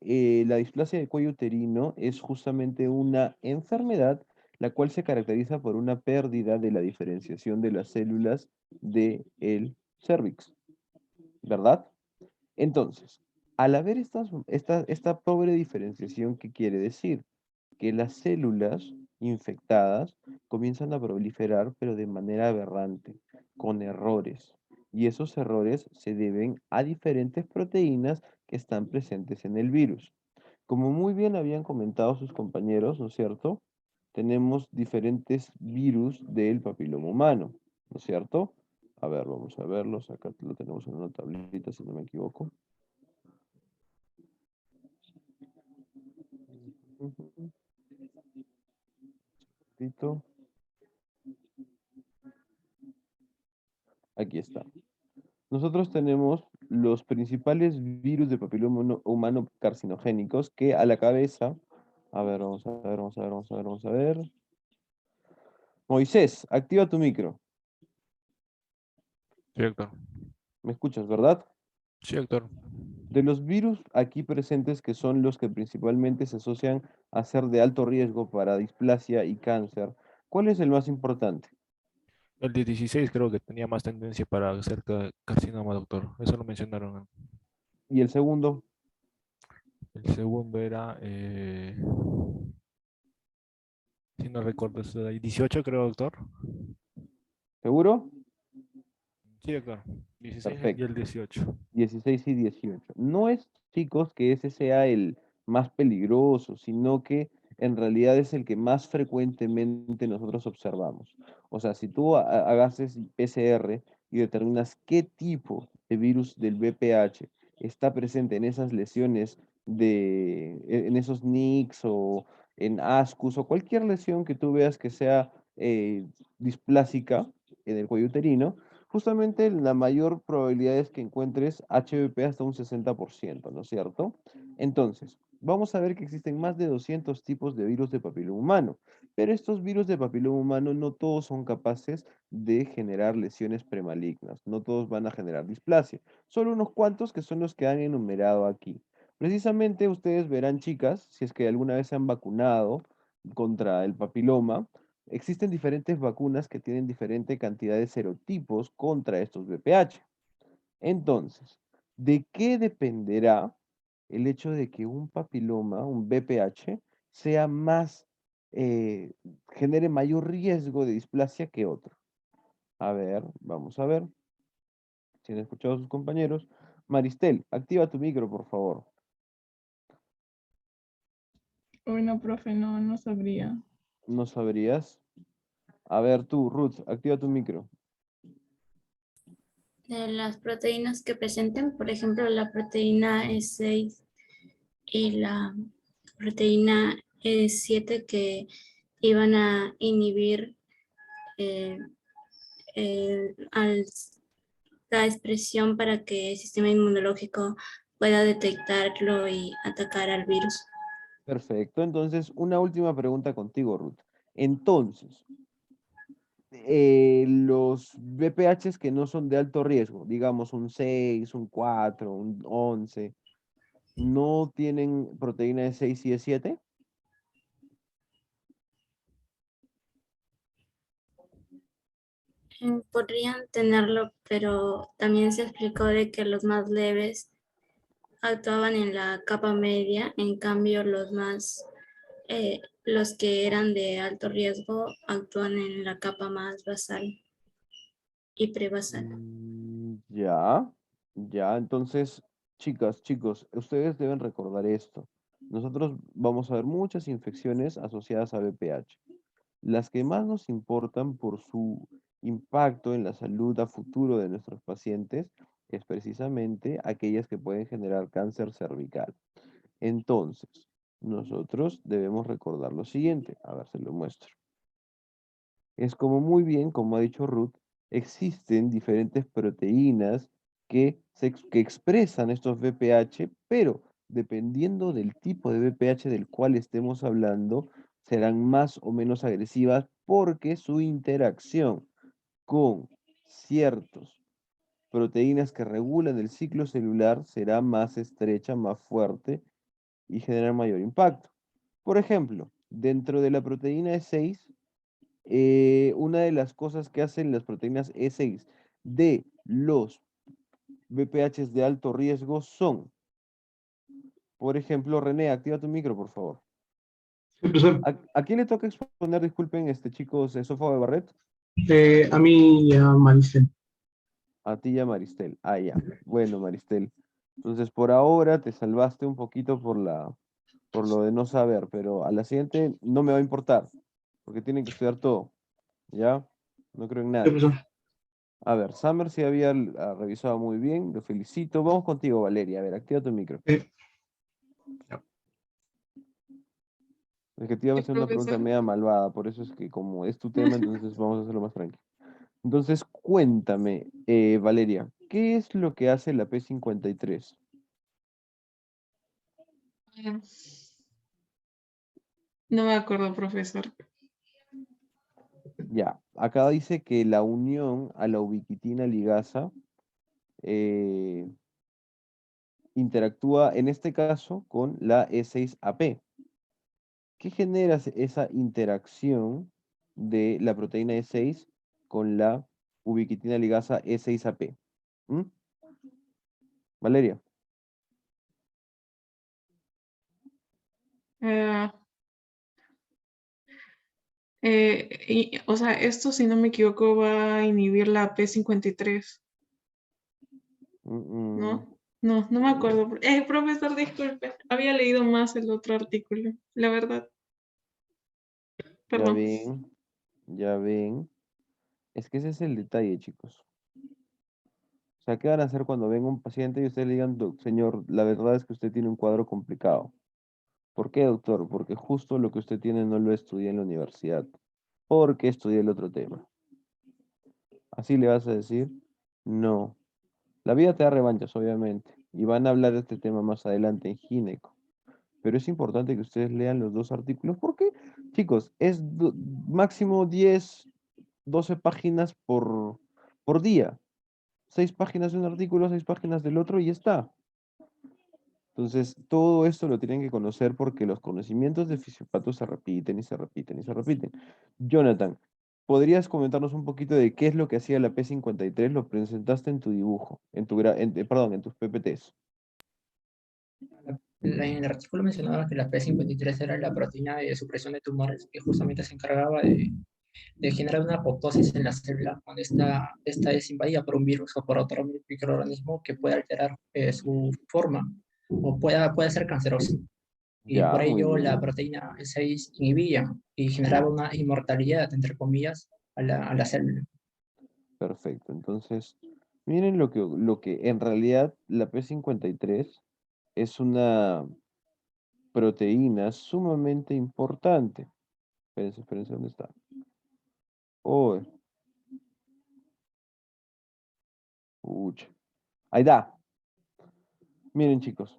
la displasia de cuello uterino es justamente una enfermedad la cual se caracteriza por una pérdida de la diferenciación de las células del cérvix, ¿verdad? Entonces, al haber esta pobre diferenciación, ¿qué quiere decir? Que las células infectadas comienzan a proliferar, pero de manera aberrante, con errores. Y esos errores se deben a diferentes proteínas que están presentes en el virus. Como muy bien habían comentado sus compañeros, ¿no es cierto? Tenemos diferentes virus del papiloma humano, ¿no es cierto? A ver, vamos a verlos. Acá lo tenemos en una tablita, si no me equivoco. Listo. Aquí está. Nosotros tenemos los principales virus de papiloma humano carcinogénicos que a la cabeza, a ver, vamos a ver, vamos a ver, vamos a ver, vamos a ver. Moisés, activa tu micro. Sí, doctor. ¿Me escuchas, verdad? Sí, doctor. De los virus aquí presentes, que son los que principalmente se asocian a ser de alto riesgo para displasia y cáncer, ¿cuál es el más importante? El de 16 creo que tenía más tendencia para hacer carcinoma, doctor. Eso lo mencionaron. Y el segundo, El segundo era, si no recuerdo, es el 18 creo, doctor. ¿seguro? Sí, doctor. 16 y Perfecto. el 18. 16 y 18. No es, chicos, que ese sea el más peligroso, sino que en realidad es el que más frecuentemente nosotros observamos. O sea, si tú hagas PCR y determinas qué tipo de virus del VPH está presente en esas lesiones en esos NICs o en ASCUS o cualquier lesión que tú veas que sea displásica en el cuello uterino, justamente la mayor probabilidad es que encuentres HVP hasta un 60%, ¿no es cierto? Entonces, vamos a ver que existen más de 200 tipos de virus de papiloma humano, pero estos virus de papiloma humano no todos son capaces de generar lesiones premalignas, no todos van a generar displasia, solo unos cuantos que son los que han enumerado aquí. Precisamente ustedes verán, chicas, si es que alguna vez se han vacunado contra el papiloma, existen diferentes vacunas que tienen diferente cantidad de serotipos contra estos VPH. Entonces, ¿de qué dependerá el hecho de que un papiloma, un VPH, sea más, genere mayor riesgo de displasia que otro? A ver, vamos a ver si han escuchado a sus compañeros. Maristel, activa tu micro, por favor. Uy, no, profe, no sabría. ¿No sabrías? A ver tú, Ruth, activa tu micro. De las proteínas que presenten, por ejemplo, la proteína E6 y la proteína E7 que iban a inhibir eh, la expresión para que el sistema inmunológico pueda detectarlo y atacar al virus. Perfecto. Entonces, una última pregunta contigo, Ruth. Entonces, los VPHs que no son de alto riesgo, digamos un 6, un 4, un 11, ¿no tienen proteína de 6 y de 7? Podrían tenerlo, pero también se explicó de que los más leves actuaban en la capa media, en cambio los que eran de alto riesgo actúan en la capa más basal y prebasal. Ya, ya. Entonces, chicas, chicos, ustedes deben recordar esto. Nosotros vamos a ver muchas infecciones asociadas a VPH. Las que más nos importan por su impacto en la salud a futuro de nuestros pacientes es precisamente aquellas que pueden generar cáncer cervical. Entonces, nosotros debemos recordar lo siguiente. A ver, se lo muestro. Es como muy bien, como ha dicho Ruth, existen diferentes proteínas que expresan estos VPH, pero dependiendo del tipo de VPH del cual estemos hablando, serán más o menos agresivas porque su interacción con ciertas proteínas que regulan el ciclo celular será más estrecha, más fuerte y generar mayor impacto. Por ejemplo, dentro de la proteína E6, una de las cosas que hacen las proteínas E6 de los VPHs de alto riesgo son, por ejemplo, René, activa tu micro, por favor. Profesor, ¿A quién le toca exponer, disculpen, chicos, Sofía de Barret? a mí ya Maricel. A ti y a Maristel. Ah, ya. Bueno, Maristel. Entonces, por ahora te salvaste un poquito por lo de no saber, pero a la siguiente no me va a importar, porque tienen que estudiar todo, ¿ya? No creo en Sí, nadie. profesor. A ver, Summer sí había revisado muy bien, lo felicito. Vamos contigo, Valeria. A ver, activa tu micro. Sí. Es que te iba a Sí, hacer una pregunta profesor. media malvada, por eso es que como es tu tema, entonces vamos a hacerlo más tranquilo. Entonces, cuéntame, Valeria, ¿qué es lo que hace la P53? Ah, no me acuerdo, profesor. Ya, acá dice que la unión a la ubiquitina ligasa eh, interactúa en este caso con la E6AP. ¿Qué genera esa interacción de la proteína E6 con la ubiquitina ligasa E6AP? ¿Mm? Valeria. Ah, o sea, esto, si no me equivoco, va a inhibir la P53, Mm, mm, ¿no? No, no me acuerdo. Profesor, disculpe, había leído más el otro artículo, la verdad. ya Perdón. ven, ya ven. Es que ese es el detalle, chicos. O sea, ¿qué van a hacer cuando venga un paciente y ustedes le digan, señor, la verdad es que usted tiene un cuadro complicado"? ¿Por qué, doctor? Porque justo lo que usted tiene no lo estudié en la universidad. Porque estudié el otro tema. ¿Así le vas a decir? No. La vida te da revanchas, obviamente. Y van a hablar de este tema más adelante en gineco. Pero es importante que ustedes lean los dos artículos. Porque, chicos, es máximo 10, 12 páginas por día. 6 páginas de un artículo, 6 páginas del otro y ya está. Entonces, todo esto lo tienen que conocer porque los conocimientos de fisiopato se repiten y se repiten y se repiten. Jonathan, ¿podrías comentarnos un poquito de qué es lo que hacía la P53? Lo presentaste en tu dibujo, perdón, en tus PPTs. En el artículo mencionaba que la P53 era la proteína de supresión de tumores que justamente se encargaba de generar una apoptosis en la célula cuando esta es invadida por un virus o por otro microorganismo que puede alterar su forma o pueda ser canceroso. Y por Ya, muy ello la bien. proteína E6 inhibía y generaba una inmortalidad, entre comillas, a la célula. Perfecto. Entonces, miren lo que en realidad la P53 es una proteína sumamente importante. Espérense, espérense, ¿dónde está? Oh, pucha. Ahí está. Miren, chicos,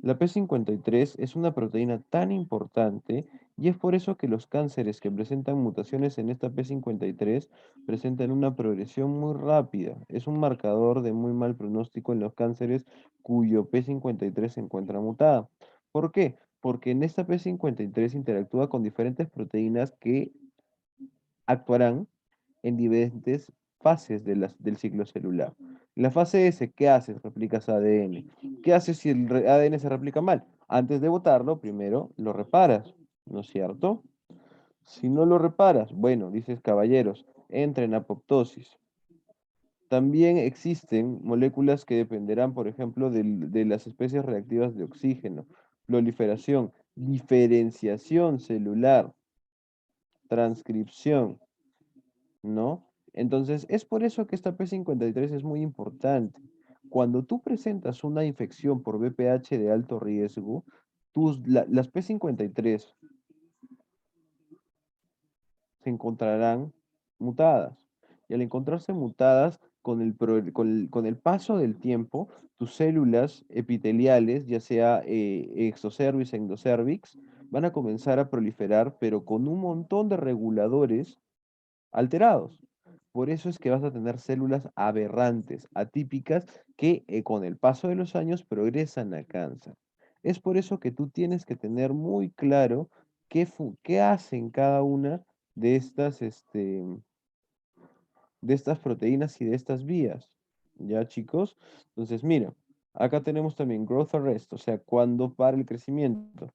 la P53 es una proteína tan importante y es por eso que los cánceres que presentan mutaciones en esta P53 presentan una progresión muy rápida. Es un marcador de muy mal pronóstico en los cánceres cuyo P53 se encuentra mutada. ¿Por qué? Porque en esta P53 interactúa con diferentes proteínas que actuarán en diferentes fases del ciclo celular. En la fase S, ¿qué haces? Replicas ADN. ¿Qué haces si el ADN se replica mal? Antes de botarlo, primero lo reparas, ¿no es cierto? Si no lo reparas, bueno, dices caballeros, entra en apoptosis. También existen moléculas que dependerán, por ejemplo, de las especies reactivas de oxígeno, proliferación, diferenciación celular, transcripción, ¿no? Entonces, es por eso que esta P53 es muy importante. Cuando tú presentas una infección por VPH de alto riesgo, las P53 se encontrarán mutadas. Y al encontrarse mutadas, con el paso del tiempo, tus células epiteliales, ya sea exocervix, endocervix, van a comenzar a proliferar, pero con un montón de reguladores alterados. Por eso es que vas a tener células aberrantes, atípicas, que con el paso de los años progresan a cáncer. Es por eso que tú tienes que tener muy claro qué hacen cada una de estas proteínas y de estas vías. ¿Ya, chicos? Entonces, mira, acá tenemos también growth arrest, o sea, cuando para el crecimiento.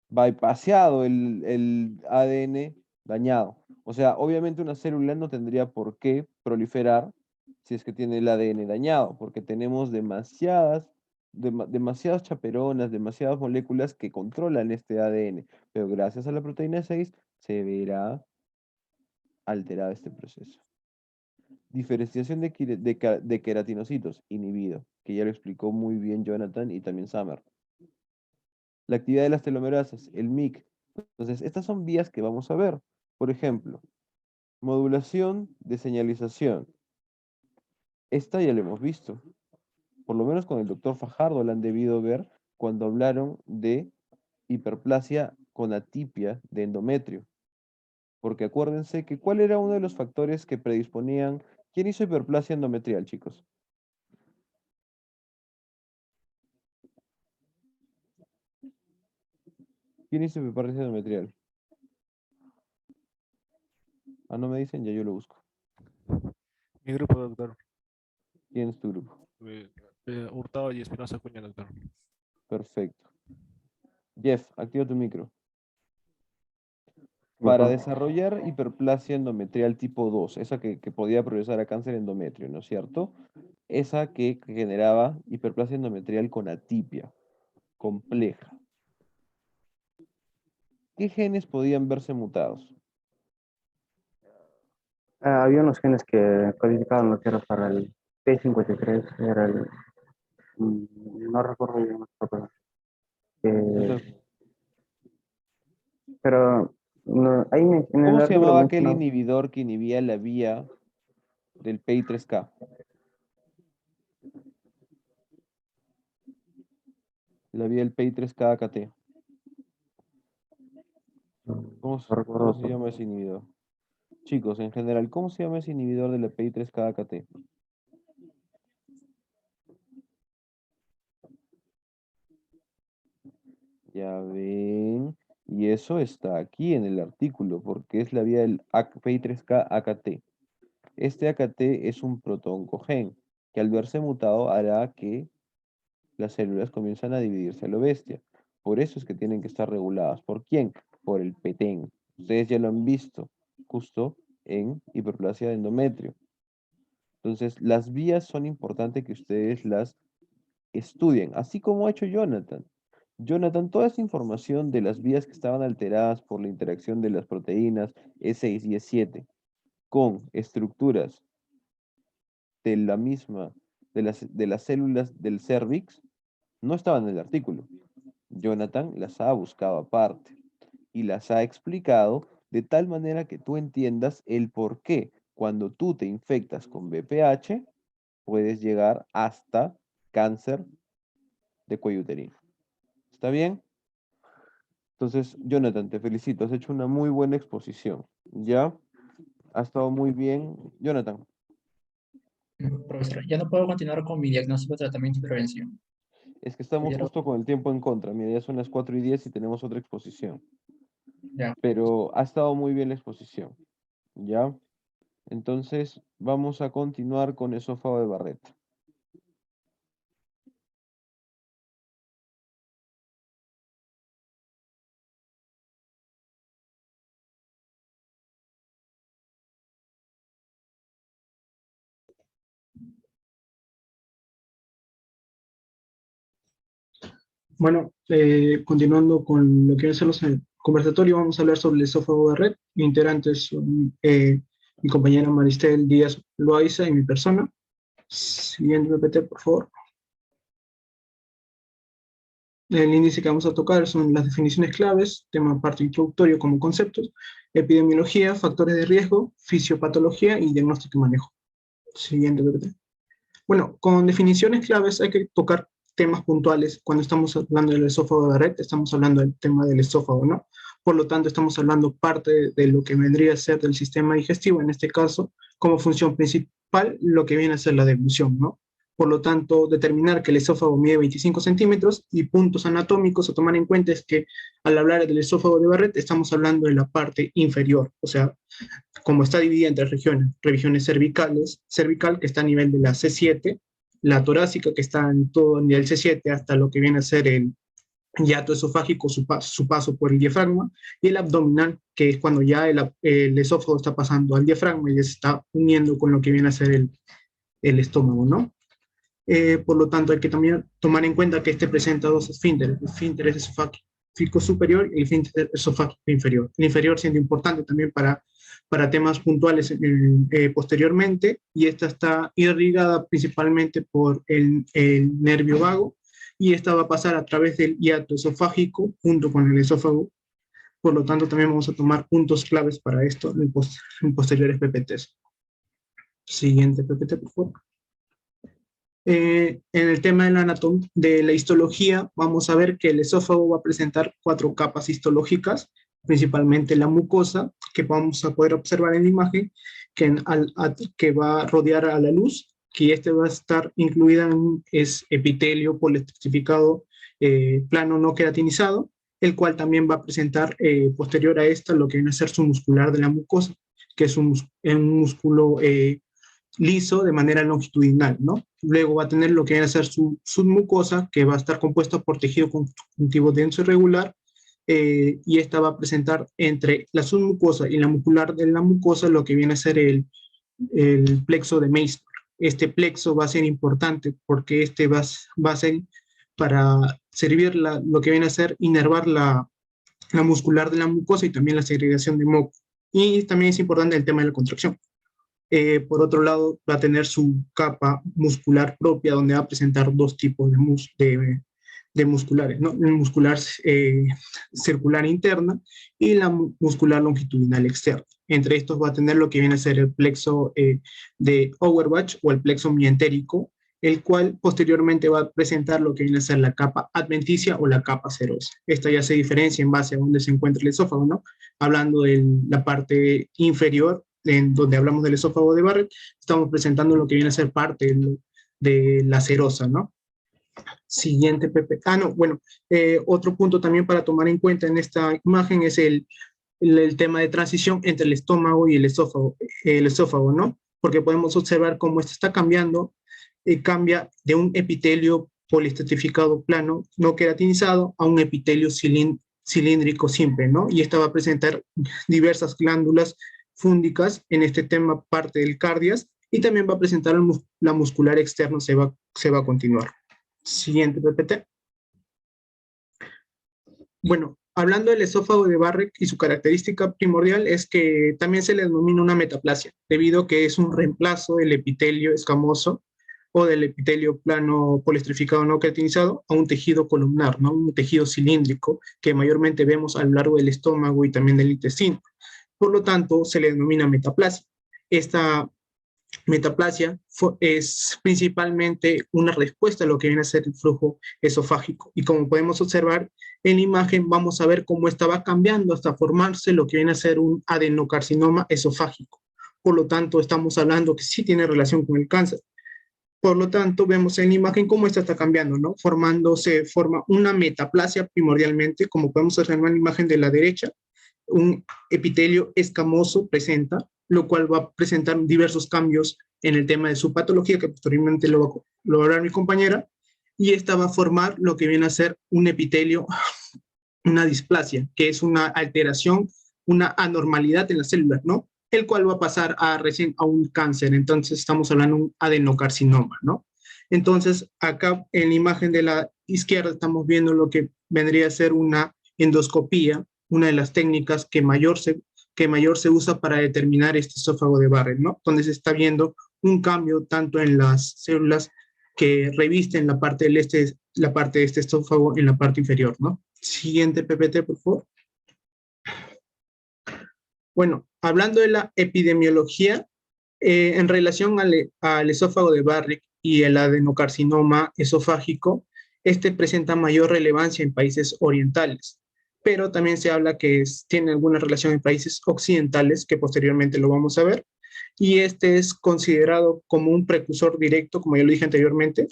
bypaseado el ADN dañado. O sea, obviamente una célula no tendría por qué proliferar si es que tiene el ADN dañado, porque tenemos demasiadas chaperonas, demasiadas moléculas que controlan este ADN, pero gracias a la proteína 6 se verá alterado este proceso. Diferenciación de queratinocitos, inhibido, que ya lo explicó muy bien Jonathan y también Summer. La actividad de las telomerasas, el MIC. Entonces, estas son vías que vamos a ver. Por ejemplo, modulación de señalización. Esta ya la hemos visto. Por lo menos con el doctor Fajardo la han debido ver cuando hablaron de hiperplasia con atipia de endometrio. Porque acuérdense que ¿cuál era uno de los factores que predisponían? ¿Quién hizo hiperplasia endometrial, chicos? ¿Quién hizo hiperplasia endometrial? Ah, no me dicen, ya yo lo busco. Mi grupo, doctor. ¿Quién es tu grupo? Hurtado y Espinosa Cuña, doctor. Perfecto. Jeff, activa tu micro. Para desarrollar hiperplasia endometrial tipo 2, esa que podía progresar a cáncer endometrio, ¿no es cierto? Esa que generaba hiperplasia endometrial con atipia, compleja. ¿Qué genes podían verse mutados? Había unos genes que codificaban lo que era para el P53, era el, no recuerdo bien, Entonces, pero no, ahí en el ¿cómo se artículo llamaba aquel mencionaba, inhibidor que inhibía la vía del PI3K? La vía del PI3K-AKT. ¿Cómo no recuerdo se llama ese inhibidor? Chicos, en general, ¿cómo se llama ese inhibidor de la PI3K-AKT? Ya ven, y eso está aquí en el artículo, porque es la vía del PI3K-AKT. Este AKT es un protooncogen, que al verse mutado hará que las células comienzan a dividirse a lo bestia. Por eso es que tienen que estar reguladas. ¿Por quién? Por el PETEN. Ustedes ya lo han visto, justo en hiperplasia de endometrio. Entonces, las vías son importantes que ustedes las estudien, así como ha hecho Jonathan. Jonathan, toda esa información de las vías que estaban alteradas por la interacción de las proteínas E6 y E7 con estructuras de la misma, de las células del cervix, no estaban en el artículo. Jonathan las ha buscado aparte y las ha explicado de tal manera que tú entiendas el por qué cuando tú te infectas con BPH puedes llegar hasta cáncer de cuello uterino. ¿Está bien? Entonces, Jonathan, te felicito. Has hecho una muy buena exposición. ¿Ya? Ha estado muy bien. Jonathan. Profesor, ya no puedo continuar con mi diagnóstico, tratamiento y prevención. Es que estamos Pero- justo con el tiempo en contra. Mira, ya son las 4:10 y tenemos otra exposición. Ya. Pero ha estado muy bien la exposición. ¿Ya? Entonces, vamos a continuar con esófago de Barrett. Bueno, continuando con lo que es el conversatorio, vamos a hablar sobre el esófago de red. Mis integrantes son mi compañera Maristel Díaz Loaiza y mi persona. Siguiente PPT, por favor. El índice que vamos a tocar son las definiciones claves, tema parte introductorio como conceptos, epidemiología, factores de riesgo, fisiopatología y diagnóstico y manejo. Siguiente PPT. Bueno, con definiciones claves hay que tocar temas puntuales. Cuando estamos hablando del esófago de Barrett, estamos hablando del tema del esófago, ¿no? Por lo tanto, estamos hablando parte de lo que vendría a ser del sistema digestivo, en este caso, como función principal, lo que viene a ser la deglución, ¿no? Por lo tanto, determinar que el esófago mide 25 centímetros y puntos anatómicos a tomar en cuenta es que al hablar del esófago de Barrett estamos hablando de la parte inferior, o sea, como está dividida entre regiones cervicales, cervical que está a nivel de la C7, la torácica que está en todo el C7 hasta lo que viene a ser hiato esofágico, su paso por el diafragma, y el abdominal, que es cuando ya el esófago está pasando al diafragma y ya se está uniendo con lo que viene a ser el estómago, ¿no? Por lo tanto, hay que también tomar en cuenta que este presenta dos esfínteres, el esfínter esofágico superior y el esfínter esofágico inferior. El inferior siendo importante también para temas puntuales posteriormente, y esta está irrigada principalmente por el nervio vago, y esta va a pasar a través del hiato esofágico junto con el esófago. Por lo tanto, también vamos a tomar puntos claves para esto en posteriores PPTs. Siguiente PPT, por favor. En el tema de la histología, vamos a ver que el esófago va a presentar 4 capas histológicas, principalmente la mucosa, que vamos a poder observar en la imagen, que va a rodear a la luz, que este va a estar incluida en epitelio poliestratificado plano no queratinizado, el cual también va a presentar posterior a esta lo que viene a ser su muscular de la mucosa, que es un músculo liso de manera longitudinal, ¿no? Luego va a tener lo que viene a ser su submucosa, que va a estar compuesta por tejido conjuntivo denso y regular, y esta va a presentar entre la submucosa y la muscular de la mucosa lo que viene a ser el plexo de Meissner. Este plexo va a ser importante porque este va a ser para servir lo que viene a ser inervar la muscular de la mucosa y también la segregación de moco. Y también es importante el tema de la contracción. Por otro lado, va a tener su capa muscular propia, donde va a presentar 2 tipos de musculares, ¿no? La muscular circular interna y la muscular longitudinal externa. Entre estos va a tener lo que viene a ser el plexo de Auerbach o el plexo mientérico, el cual posteriormente va a presentar lo que viene a ser la capa adventicia o la capa serosa. Esta ya se diferencia en base a dónde se encuentra el esófago, ¿no? Hablando de la parte inferior, en donde hablamos del esófago de Barrett, estamos presentando lo que viene a ser parte de la serosa, ¿no? Siguiente, Pepe. Otro punto también para tomar en cuenta en esta imagen es el tema de transición entre el estómago y el esófago, ¿no? Porque podemos observar cómo esto está cambiando, cambia de un epitelio poliestratificado plano no queratinizado a un epitelio cilíndrico simple, ¿no? Y esta va a presentar diversas glándulas fúndicas, en este tema parte del cardias, y también va a presentar la muscular externa, se va a continuar. Siguiente PPT. Bueno, hablando del esófago de Barrett y su característica primordial es que también se le denomina una metaplasia, debido a que es un reemplazo del epitelio escamoso o del epitelio plano poliestrificado no queratinizado a un tejido columnar, ¿no? Un tejido cilíndrico que mayormente vemos a lo largo del estómago y también del intestino. Por lo tanto, se le denomina metaplasia. Esta metaplasia es principalmente una respuesta a lo que viene a ser el flujo esofágico. Y como podemos observar en la imagen, vamos a ver cómo esta va cambiando hasta formarse lo que viene a ser un adenocarcinoma esofágico. Por lo tanto, estamos hablando que sí tiene relación con el cáncer. Por lo tanto, vemos en la imagen cómo esta está cambiando, ¿no? Forma una metaplasia primordialmente, como podemos observar en la imagen de la derecha, un epitelio escamoso presenta, lo cual va a presentar diversos cambios en el tema de su patología, que posteriormente lo va a hablar mi compañera, y esta va a formar lo que viene a ser un epitelio, una displasia, que es una alteración, una anormalidad en las células, ¿no? El cual va a pasar recién a un cáncer. Entonces estamos hablando de un adenocarcinoma, ¿no? Entonces acá en la imagen de la izquierda estamos viendo lo que vendría a ser una endoscopía, una de las técnicas que mayor se usa para determinar este esófago de Barrett, ¿no? Donde se está viendo un cambio tanto en las células que revisten la parte de este esófago en la parte inferior, ¿no? Siguiente PPT, por favor. Bueno, hablando de la epidemiología, en relación al esófago de Barrett y el adenocarcinoma esofágico, este presenta mayor relevancia en países orientales, pero también se habla que tiene alguna relación en países occidentales, que posteriormente lo vamos a ver, y este es considerado como un precursor directo, como ya lo dije anteriormente,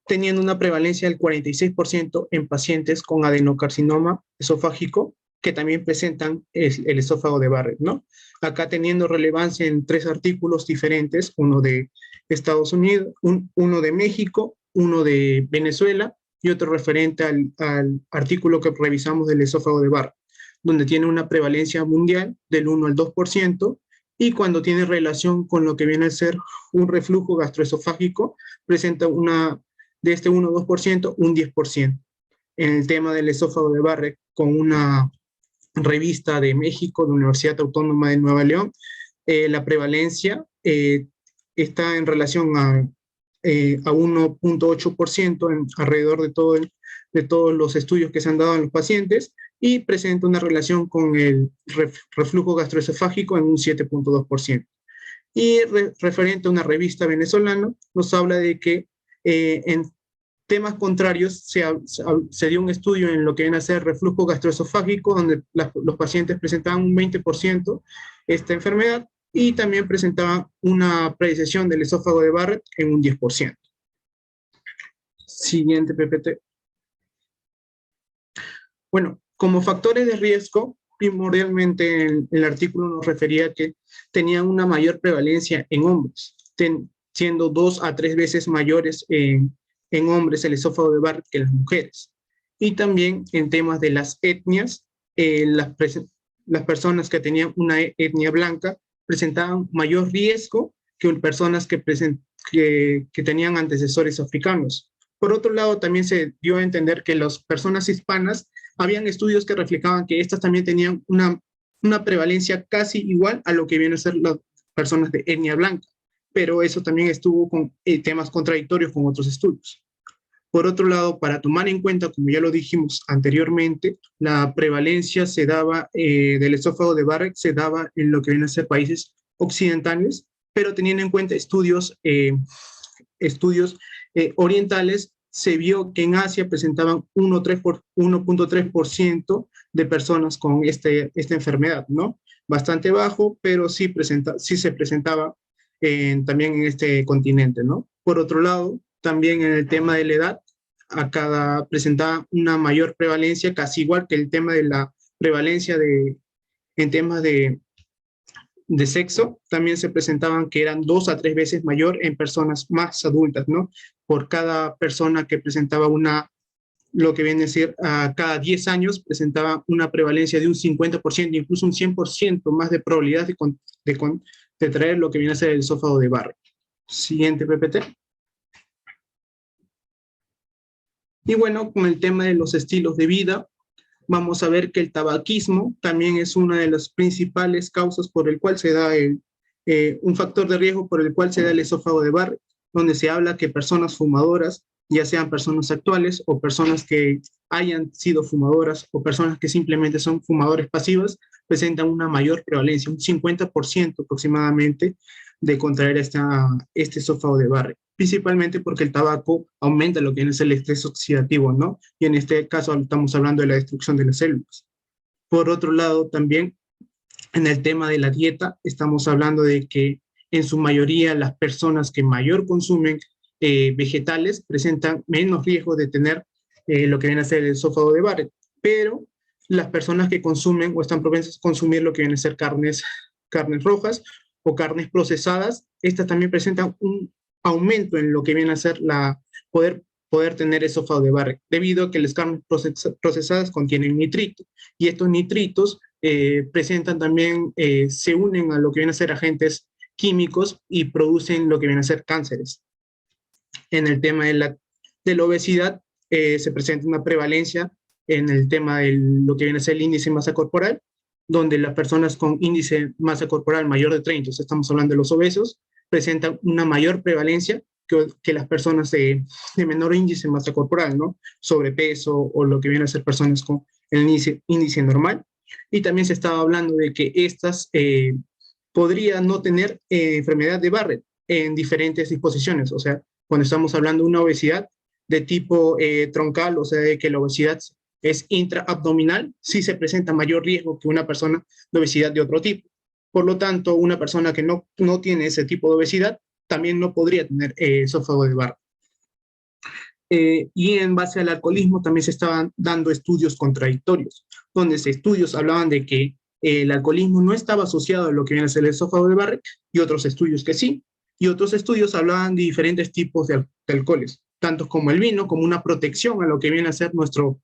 teniendo una prevalencia del 46% en pacientes con adenocarcinoma esofágico, que también presentan el esófago de Barrett, ¿no? Acá teniendo relevancia en 3 artículos diferentes, uno de Estados Unidos, uno de México, uno de Venezuela y otro referente al artículo que revisamos del esófago de Barrett, donde tiene una prevalencia mundial del 1 al 2%, y cuando tiene relación con lo que viene a ser un reflujo gastroesofágico, presenta de este 1 o 2%, un 10%. En el tema del esófago de Barrett, con una revista de México, de la Universidad Autónoma de Nueva León, la prevalencia está en relación a 1.8% alrededor de todos los estudios que se han dado en los pacientes, y presenta una relación con el reflujo gastroesofágico en un 7.2%. Y referente a una revista venezolana, nos habla de que en temas contrarios se dio un estudio en lo que viene a ser reflujo gastroesofágico, donde los pacientes presentaban un 20% esta enfermedad, y también presentaban una predisección del esófago de Barrett en un 10%. Siguiente PPT. Bueno, como factores de riesgo, primordialmente el artículo nos refería que tenían una mayor prevalencia en hombres, siendo 2 a 3 veces mayores en hombres el esófago de Barrett que en las mujeres. Y también en temas de las etnias, las personas que tenían una etnia blanca presentaban mayor riesgo que personas que tenían antecesores africanos. Por otro lado, también se dio a entender que las personas hispanas, habían estudios que reflejaban que estas también tenían una prevalencia casi igual a lo que vienen a ser las personas de etnia blanca, pero eso también estuvo con temas contradictorios con otros estudios. Por otro lado, para tomar en cuenta, como ya lo dijimos anteriormente, la prevalencia se daba del esófago de Barrett, se daba en lo que vienen a ser países occidentales, pero teniendo en cuenta estudios orientales, se vio que en Asia presentaban 1.3% de personas con esta enfermedad, ¿no? Bastante bajo, pero sí se presentaba también en este continente, ¿no? Por otro lado, también en el tema de la edad, presentaba una mayor prevalencia, casi igual que el tema de la prevalencia en temas de sexo, también se presentaban que eran 2 a 3 veces mayor en personas más adultas, ¿no? Por cada persona que presentaba lo que viene a ser a cada 10 años, presentaba una prevalencia de un 50%, incluso un 100% más de probabilidad de traer lo que viene a ser el esófago de Barrett. Siguiente PPT. Y bueno, con el tema de los estilos de vida, vamos a ver que el tabaquismo también es una de las principales causas por el cual se da un factor de riesgo por el cual se da el esófago de Barrett, donde se habla que personas fumadoras, ya sean personas actuales o personas que hayan sido fumadoras o personas que simplemente son fumadores pasivos, presentan una mayor prevalencia, un 50% aproximadamente, de contraer este esófago de Barrett, principalmente porque el tabaco aumenta lo que es el estrés oxidativo, ¿no? Y en este caso estamos hablando de la destrucción de las células. Por otro lado, también en el tema de la dieta, estamos hablando de que en su mayoría las personas que mayor consumen vegetales presentan menos riesgo de tener lo que viene a ser el esófago de Barrett, pero las personas que consumen o están propensas a consumir lo que viene a ser carnes rojas o carnes procesadas, estas también presentan un aumento en lo que viene a ser poder tener esófago de Barrett, debido a que las carnes procesadas contienen nitrito, y estos nitritos presentan también, se unen a lo que viene a ser agentes químicos y producen lo que viene a ser cánceres. En el tema de la obesidad, se presenta una prevalencia en el tema de lo que viene a ser el índice de masa corporal, donde las personas con índice de masa corporal mayor de 30, estamos hablando de los obesos, presentan una mayor prevalencia que las personas de menor índice de masa corporal, ¿no? Sobrepeso o lo que viene a ser personas con el índice normal. Y también se estaba hablando de que estas podrían no tener enfermedad de Barrett en diferentes disposiciones. O sea, cuando estamos hablando de una obesidad de tipo troncal, o sea, de que la obesidad es intraabdominal, sí se presenta mayor riesgo que una persona de obesidad de otro tipo. Por lo tanto, una persona que no tiene ese tipo de obesidad también no podría tener esófago de Barrett. Y en base al alcoholismo también se estaban dando estudios contradictorios, donde estudios hablaban de que el alcoholismo no estaba asociado a lo que viene a ser el esófago de Barrett, y otros estudios que sí, y otros estudios hablaban de diferentes tipos de alcoholes, tantos como el vino, como una protección a lo que viene a ser nuestro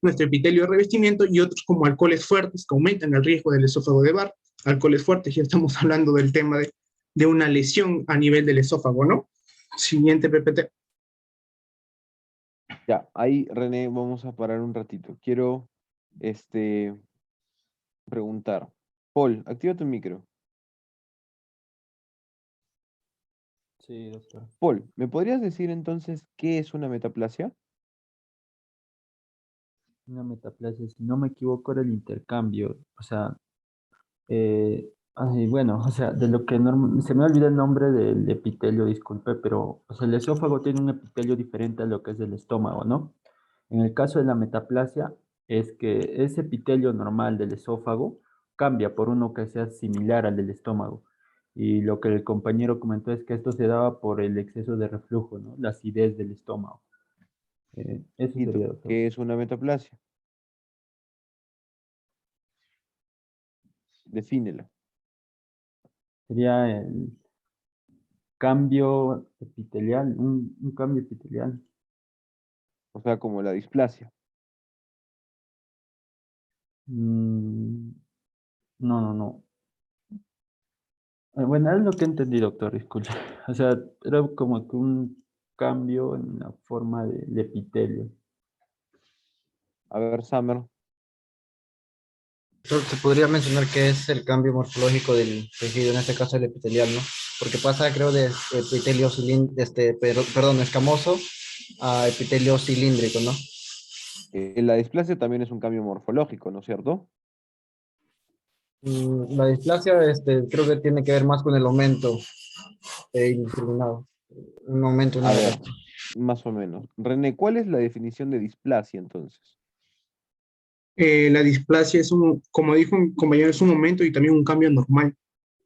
epitelio de revestimiento, y otros como alcoholes fuertes que aumentan el riesgo del esófago de Barrett. Alcoholes fuertes, ya estamos hablando del tema de una lesión a nivel del esófago, ¿no? Siguiente PPT. Ya, ahí René, vamos a parar un ratito. Quiero preguntar. Paul, activa tu micro. Sí, doctor. Paul, ¿me podrías decir entonces qué es una metaplasia? Una metaplasia, si no me equivoco, era el intercambio. O sea, bueno, o sea, de lo que se me olvida el nombre del epitelio, disculpe, pero o sea, el esófago tiene un epitelio diferente a lo que es el estómago, ¿no? En el caso de la metaplasia, es que ese epitelio normal del esófago cambia por uno que sea similar al del estómago. Y lo que el compañero comentó es que esto se daba por el exceso de reflujo, ¿no? La acidez del estómago. Eso sería, doctor. ¿Qué es una metaplasia? Defínela. Sería el cambio epitelial, un cambio epitelial. O sea, como la displasia. No, no, no. Bueno, es lo que entendí, doctor, disculpe. O sea, era como que un cambio en la forma del epitelio. A ver, Summer. Se podría mencionar que es el cambio morfológico del tejido, en este caso el epitelial, ¿no? Porque pasa, creo, de epitelio perdón, escamoso a epitelio cilíndrico, ¿no? La displasia también es un cambio morfológico, ¿no es cierto? La displasia, creo que tiene que ver más con el aumento indiscriminado. Un aumento, A una ver, más o menos. René, ¿cuál es la definición de displasia entonces? La displasia es como dijo un compañero, es un aumento y también un cambio normal,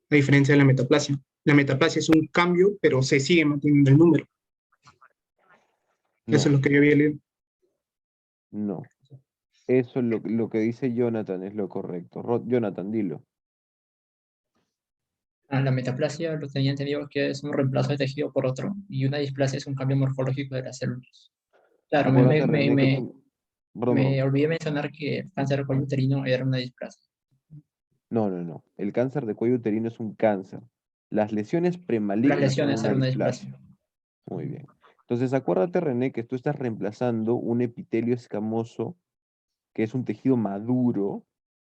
a diferencia de la metaplasia. La metaplasia es un cambio, pero se sigue manteniendo el número. No, Eso es lo que yo había leído. no. Eso es lo que dice Jonathan, es lo correcto. Jonathan, dilo. La metaplasia, lo tenía entendido que es un reemplazo de tejido por otro, y una displasia es un cambio morfológico de las células. Claro, Acuérdate, René, que me olvidé mencionar que el cáncer de cuello uterino era una displasia. No, no, no. El cáncer de cuello uterino es un cáncer. Las lesiones Las premalignas son lesiones una eran una displasia. displasia. Muy bien. Entonces, acuérdate, René, que tú estás reemplazando un epitelio escamoso, que es un tejido maduro,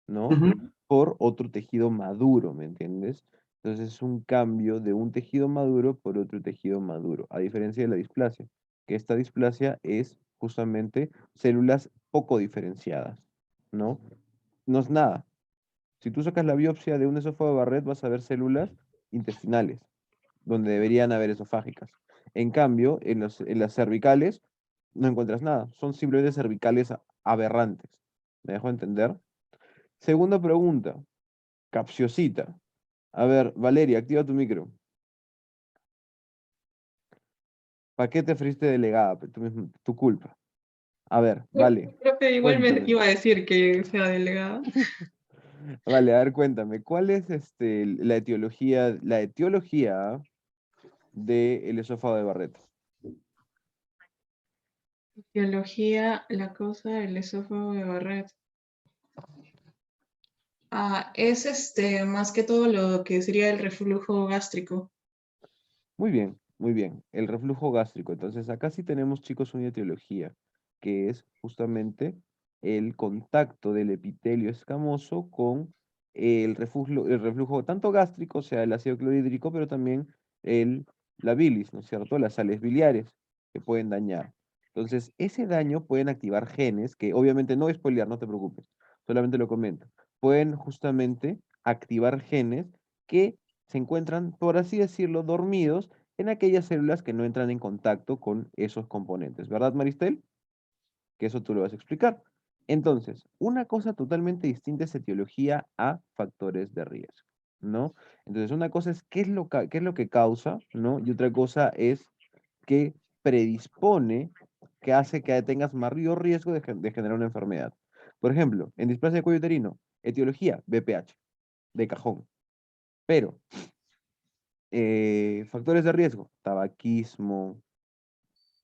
¿no? Ujú. Por otro tejido maduro, ¿me entiendes? Entonces es un cambio de un tejido maduro por otro tejido maduro, a diferencia de la displasia, que esta displasia es justamente células poco diferenciadas, ¿no? No es nada. Si tú sacas la biopsia de un esófago de Barrett, vas a ver células intestinales, donde deberían haber esofágicas. En cambio, en las cervicales no encuentras nada. Son simplemente cervicales aberrantes. ¿Me dejo entender? Segunda pregunta, capciosita. A ver, Valeria, activa tu micro. ¿Para qué te fuiste delegada? Tu culpa. A ver, vale, Creo que igual me cuéntame. iba a decir que sea delegada. Vale, a ver, cuéntame. ¿Cuál es la etiología del esófago de Barrett? Biología, la cosa del esófago de Barrett. Es más que todo lo que sería el reflujo gástrico. Muy bien, muy bien. El reflujo gástrico. Entonces, acá sí tenemos, chicos, una etiología, que es justamente el contacto del epitelio escamoso con el reflujo tanto gástrico, o sea, el ácido clorhídrico, pero también la bilis, ¿no es cierto? Las sales biliares que pueden dañar. Entonces, ese daño pueden activar genes, que obviamente no voy a spoilear, no te preocupes, solamente lo comento. Pueden justamente activar genes que se encuentran, por así decirlo, dormidos en aquellas células que no entran en contacto con esos componentes. ¿Verdad, Maristel? Que eso tú lo vas a explicar. Entonces, una cosa totalmente distinta es etiología a factores de riesgo, ¿no? Entonces, una cosa es qué es lo que causa, ¿no? Y otra cosa es qué predispone, que hace que tengas mayor riesgo de generar una enfermedad. Por ejemplo, en displasia de cuello uterino, etiología, BPH, de cajón. Pero factores de riesgo, tabaquismo,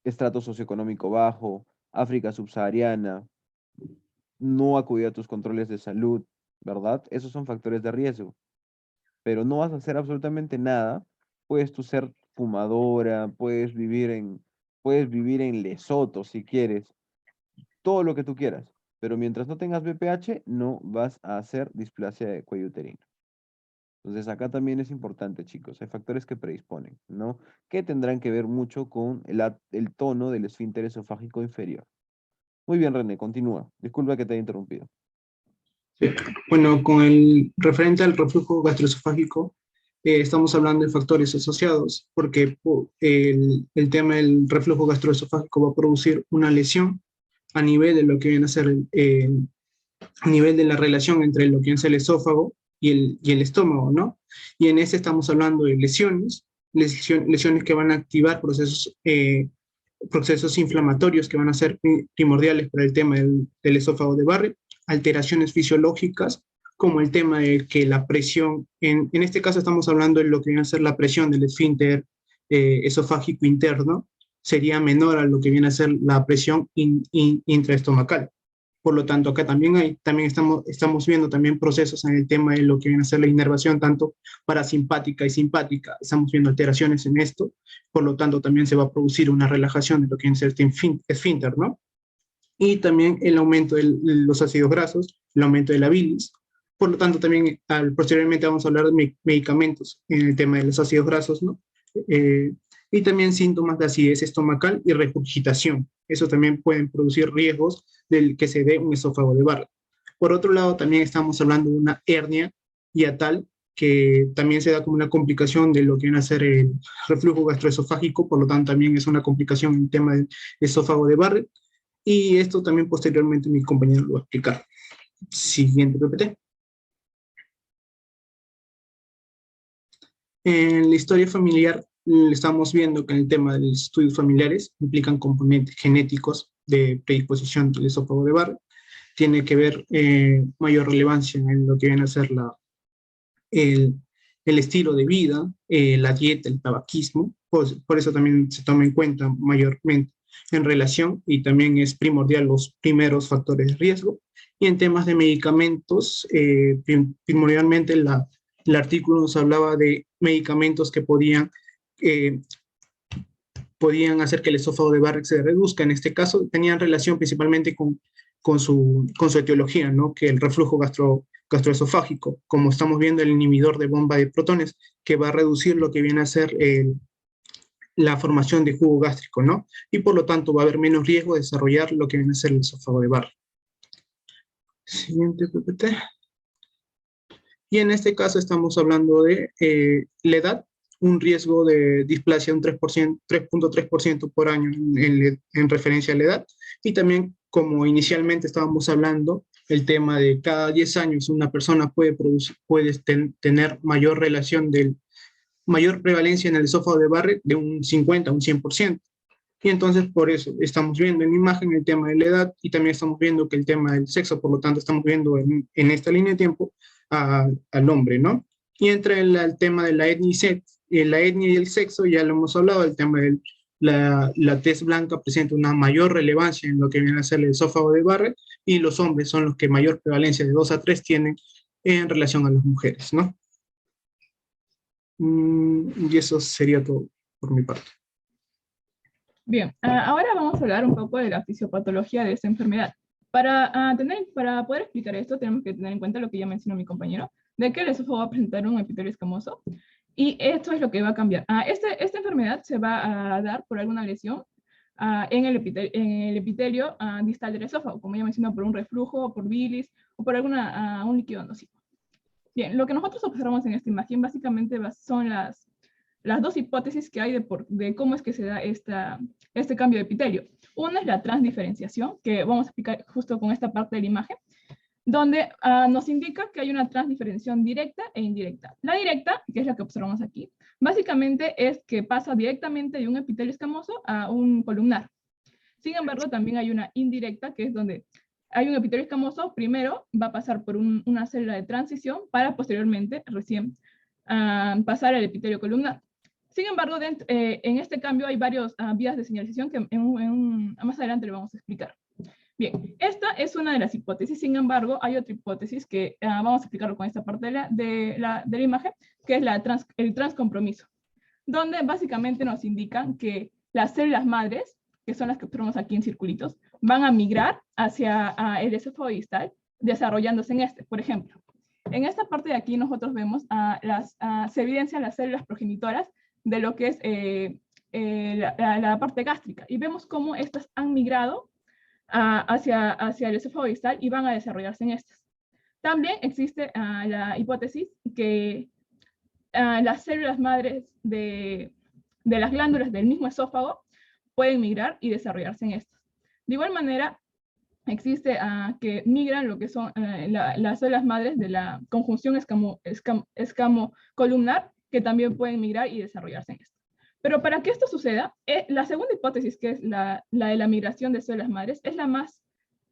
estrato socioeconómico bajo, África subsahariana, no acudir a tus controles de salud, ¿verdad? Esos son factores de riesgo. Pero no vas a hacer absolutamente nada. Puedes tú ser fumadora, puedes vivir en Lesoto si quieres, todo lo que tú quieras. Pero mientras no tengas BPH, no vas a hacer displasia de cuello uterino. Entonces acá también es importante, chicos, hay factores que predisponen, ¿no? Que tendrán que ver mucho con el tono del esfínter esofágico inferior. Muy bien, René, continúa. Disculpa que te haya interrumpido. Sí. Bueno, con el referente al reflujo gastroesofágico, estamos hablando de factores asociados, porque el tema del reflujo gastroesofágico va a producir una lesión a nivel de lo que viene a ser a nivel de la relación entre lo que es el esófago y el estómago, ¿no? Y en ese estamos hablando de lesiones que van a activar procesos inflamatorios que van a ser primordiales para el tema del esófago de Barrett, alteraciones fisiológicas, como el tema de que la presión, en este caso estamos hablando de lo que viene a ser la presión del esfínter esofágico interno, sería menor a lo que viene a ser la presión intraestomacal. Por lo tanto, acá también estamos viendo también procesos en el tema de lo que viene a ser la inervación, tanto parasimpática y simpática. Estamos viendo alteraciones en esto, por lo tanto, también se va a producir una relajación de lo que viene a ser este esfínter, ¿no? Y también el aumento de los ácidos grasos, el aumento de la bilis. Por lo tanto, también posteriormente vamos a hablar de medicamentos en el tema de los ácidos grasos, ¿no? Y también síntomas de acidez estomacal y regurgitación. Eso también pueden producir riesgos del que se dé un esófago de Barrett. Por otro lado, también estamos hablando de una hernia hiatal, que también se da como una complicación de lo que viene a ser el reflujo gastroesofágico, por lo tanto también es una complicación en el tema del esófago de Barrett, y esto también posteriormente mi compañero lo va a explicar. Siguiente PPT. En la historia familiar estamos viendo que en el tema de los estudios familiares implican componentes genéticos de predisposición del esófago de Barrett. Tiene que ver mayor relevancia en lo que viene a ser el estilo de vida, la dieta, el tabaquismo. Por eso también se toma en cuenta mayormente en relación, y también es primordial los primeros factores de riesgo. Y en temas de medicamentos, primordialmente el artículo nos hablaba de medicamentos que podían hacer que el esófago de Barrett se reduzca. En este caso, tenían relación principalmente con su etiología, ¿no? Que el reflujo gastroesofágico, como estamos viendo, el inhibidor de bomba de protones, que va a reducir lo que viene a ser la formación de jugo gástrico, ¿no? Y por lo tanto va a haber menos riesgo de desarrollar lo que viene a ser el esófago de Barrett. Siguiente PPT. Y en este caso estamos hablando de la edad, un riesgo de displasia un 3.3% por año en referencia a la edad. Y también, como inicialmente estábamos hablando, el tema de cada 10 años una persona puede tener mayor prevalencia en el esófago de Barrett de un 50 a un 100%. Y entonces por eso estamos viendo en imagen el tema de la edad, y también estamos viendo que el tema del sexo, por lo tanto estamos viendo en esta línea de tiempo al hombre, ¿no? Y entre el tema de la etnia y el sexo, ya lo hemos hablado, el tema de la tez blanca presenta una mayor relevancia en lo que viene a ser el esófago de Barrett, y los hombres son los que mayor prevalencia de 2 a 3 tienen en relación a las mujeres, ¿no? Y eso sería todo por mi parte. Bien, ahora vamos a hablar un poco de la fisiopatología de esta enfermedad. Para poder explicar esto, tenemos que tener en cuenta lo que ya mencionó mi compañero, de que el esófago va a presentar un epitelio escamoso, y esto es lo que va a cambiar. Esta enfermedad se va a dar por alguna lesión en el epitelio distal del esófago, como ya mencioné, por un reflujo, por bilis, o por un líquido nocivo. Bien, lo que nosotros observamos en esta imagen básicamente son las dos hipótesis que hay de cómo es que se da este cambio de epitelio. Una es la transdiferenciación, que vamos a explicar justo con esta parte de la imagen, donde nos indica que hay una transdiferenciación directa e indirecta. La directa, que es la que observamos aquí, básicamente es que pasa directamente de un epitelio escamoso a un columnar. Sin embargo, también hay una indirecta, que es donde hay un epitelio escamoso, primero va a pasar por una célula de transición para posteriormente recién pasar al epitelio columnar. Sin embargo, en este cambio hay varias vías de señalización que más adelante le vamos a explicar. Bien, esta es una de las hipótesis. Sin embargo, hay otra hipótesis que vamos a explicarlo con esta parte de la imagen, que es el transcompromiso, donde básicamente nos indican que las células madres, que son las que observamos aquí en circulitos, van a migrar hacia el esófago distal, desarrollándose en este. Por ejemplo, en esta parte de aquí nosotros vemos se evidencian las células progenitoras de lo que es la parte gástrica, y vemos cómo estas han migrado hacia el esófago distal y van a desarrollarse en estas. También existe la hipótesis que las células madres de las glándulas del mismo esófago pueden migrar y desarrollarse en estas. De igual manera, existe que migran lo que son las células madres de la conjunción escamocolumnar, que también pueden migrar y desarrollarse en esto. Pero para que esto suceda, la segunda hipótesis, que es la de la migración de células madres, es la más,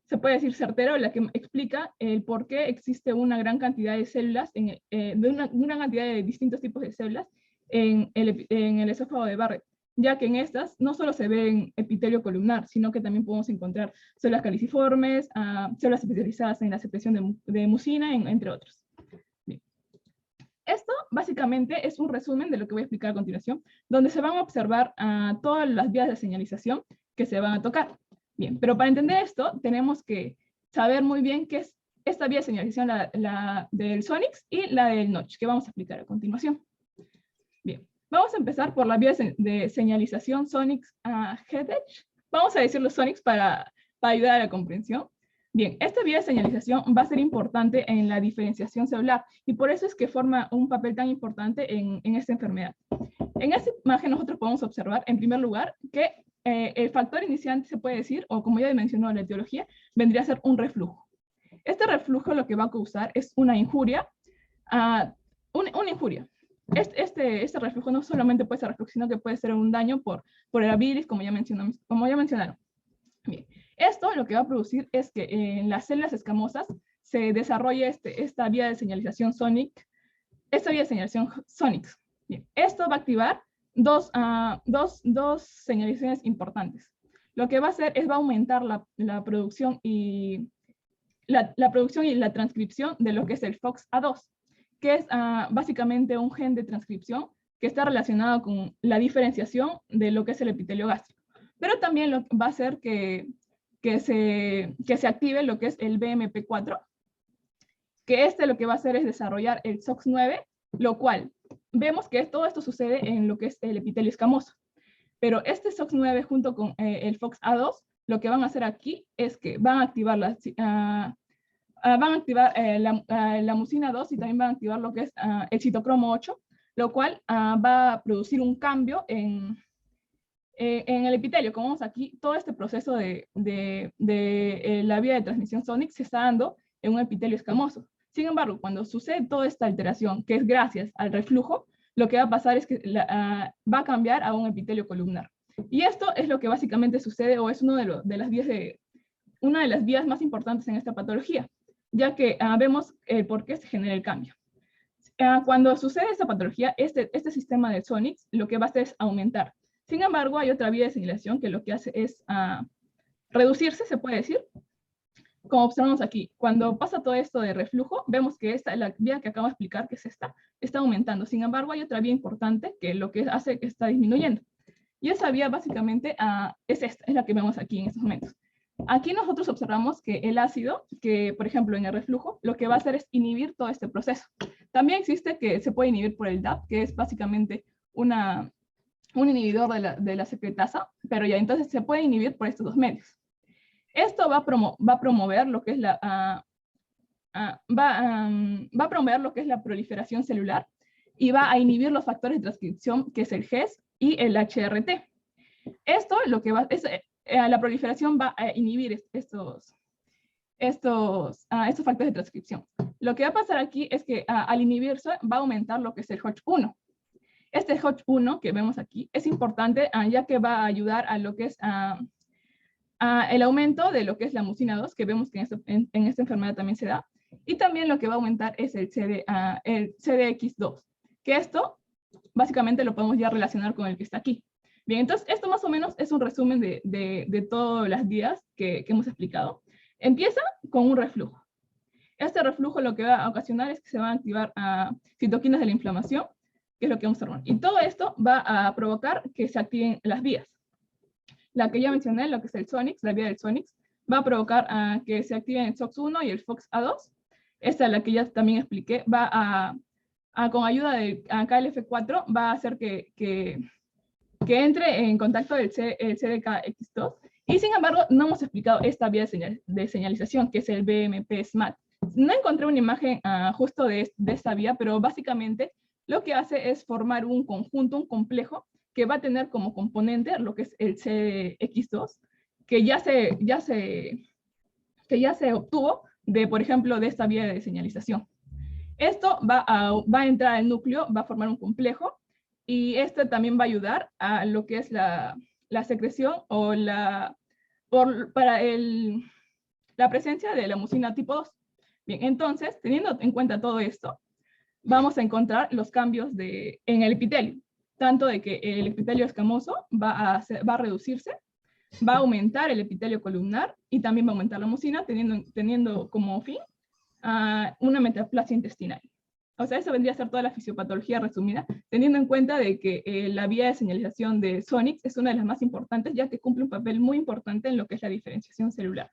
se puede decir, certera, o la que explica el por qué existe una gran cantidad de células, una cantidad de distintos tipos de células en el esófago de Barrett, ya que en estas no solo se ve en epitelio columnar, sino que también podemos encontrar células caliciformes, células especializadas en la secreción de mucina, entre otros. Esto básicamente es un resumen de lo que voy a explicar a continuación, donde se van a observar todas las vías de señalización que se van a tocar. Bien, pero para entender esto tenemos que saber muy bien qué es esta vía de señalización, la del Sonix y la del Notch, que vamos a explicar a continuación. Bien, vamos a empezar por la vía de señalización Sonix Head-Edge. Vamos a decirlo Sonix para ayudar a la comprensión. Bien, esta vía de señalización va a ser importante en la diferenciación celular, y por eso es que forma un papel tan importante en esta enfermedad. En esta imagen nosotros podemos observar, en primer lugar, que el factor iniciante, se puede decir, o como ya mencionó la etiología, vendría a ser un reflujo. Este reflujo lo que va a causar es una injuria. Una injuria. Este reflujo no solamente puede ser reflujo, sino que puede ser un daño por el bilis, como ya mencionaron. Bien. Esto lo que va a producir es que en las células escamosas se desarrolle esta vía de señalización Sonix. Bien. Esto va a activar dos señalizaciones importantes. Lo que va a hacer es va a aumentar la producción y la transcripción de lo que es el FOXA2, que es básicamente un gen de transcripción que está relacionado con la diferenciación de lo que es el epitelio gástrico. Pero también va a hacer que se active lo que es el BMP4, que lo que va a hacer es desarrollar el SOX9, lo cual vemos que todo esto sucede en lo que es el epitelio escamoso. Pero este SOX9 junto con el FOXA2, lo que van a hacer aquí es que van a activar la mucina 2, y también van a activar lo que es el citocromo 8, lo cual va a producir un cambio en el epitelio. Como vemos aquí, todo este proceso de la vía de transmisión Sonix se está dando en un epitelio escamoso. Sin embargo, cuando sucede toda esta alteración, que es gracias al reflujo, lo que va a pasar es que va a cambiar a un epitelio columnar. Y esto es lo que básicamente sucede, o es una de las vías más importantes en esta patología, ya que vemos por qué se genera el cambio. Cuando sucede esta patología, este sistema de Sonix lo que va a hacer es aumentar. Sin embargo, hay otra vía de señalización que lo que hace es reducirse, se puede decir. Como observamos aquí, cuando pasa todo esto de reflujo, vemos que la vía que acabo de explicar, que es esta, está aumentando. Sin embargo, hay otra vía importante que lo que hace que está disminuyendo. Y esa vía básicamente es esta, es la que vemos aquí en estos momentos. Aquí nosotros observamos que el ácido, que por ejemplo en el reflujo, lo que va a hacer es inhibir todo este proceso. También existe que se puede inhibir por el DAP, que es básicamente un inhibidor de la secretasa, pero ya entonces se puede inhibir por estos dos medios. Esto va a promover lo que es va a promover lo que es la proliferación celular, y va a inhibir los factores de transcripción, que es el GES y el HRT. Esto lo que va es la proliferación va a inhibir estos factores de transcripción. Lo que va a pasar aquí es que al inhibirse va a aumentar lo que es el HOTCH1. Este HOTCH1 que vemos aquí es importante ya que va a ayudar a lo que es el aumento de lo que es la mucina 2, que vemos que en esta enfermedad también se da, y también lo que va a aumentar es el CDX2, que esto básicamente lo podemos ya relacionar con el que está aquí. Bien, entonces esto más o menos es un resumen de todas las vías que hemos explicado. Empieza con un reflujo. Este reflujo lo que va a ocasionar es que se van a activar citoquinas de la inflamación, que es lo que vamos a ver. Y todo esto va a provocar que se activen las vías. La que ya mencioné, lo que es el SONIX, la vía del SONIX, va a provocar que se activen el SOX1 y el FOXA2. Esta es la que ya también expliqué, va con ayuda del KLF4, va a hacer que entre en contacto el CDKX2. Y sin embargo, no hemos explicado esta vía de señalización, que es el BMP-SMAD. No encontré una imagen justo de esta vía, pero básicamente lo que hace es formar un conjunto, un complejo, que va a tener como componente lo que es el CX2, que ya se obtuvo de, por ejemplo, de esta vía de señalización. Esto va a entrar al núcleo, va a formar un complejo, y este también va a ayudar a lo que es la secreción o para la presencia de la mucina tipo 2. Bien, entonces, teniendo en cuenta todo esto, vamos a encontrar los cambios en el epitelio, tanto de que el epitelio escamoso va a reducirse, va a aumentar el epitelio columnar y también va a aumentar la mucina, teniendo como fin una metaplasia intestinal. O sea, eso vendría a ser toda la fisiopatología resumida, teniendo en cuenta de que la vía de señalización de SONIX es una de las más importantes, ya que cumple un papel muy importante en lo que es la diferenciación celular.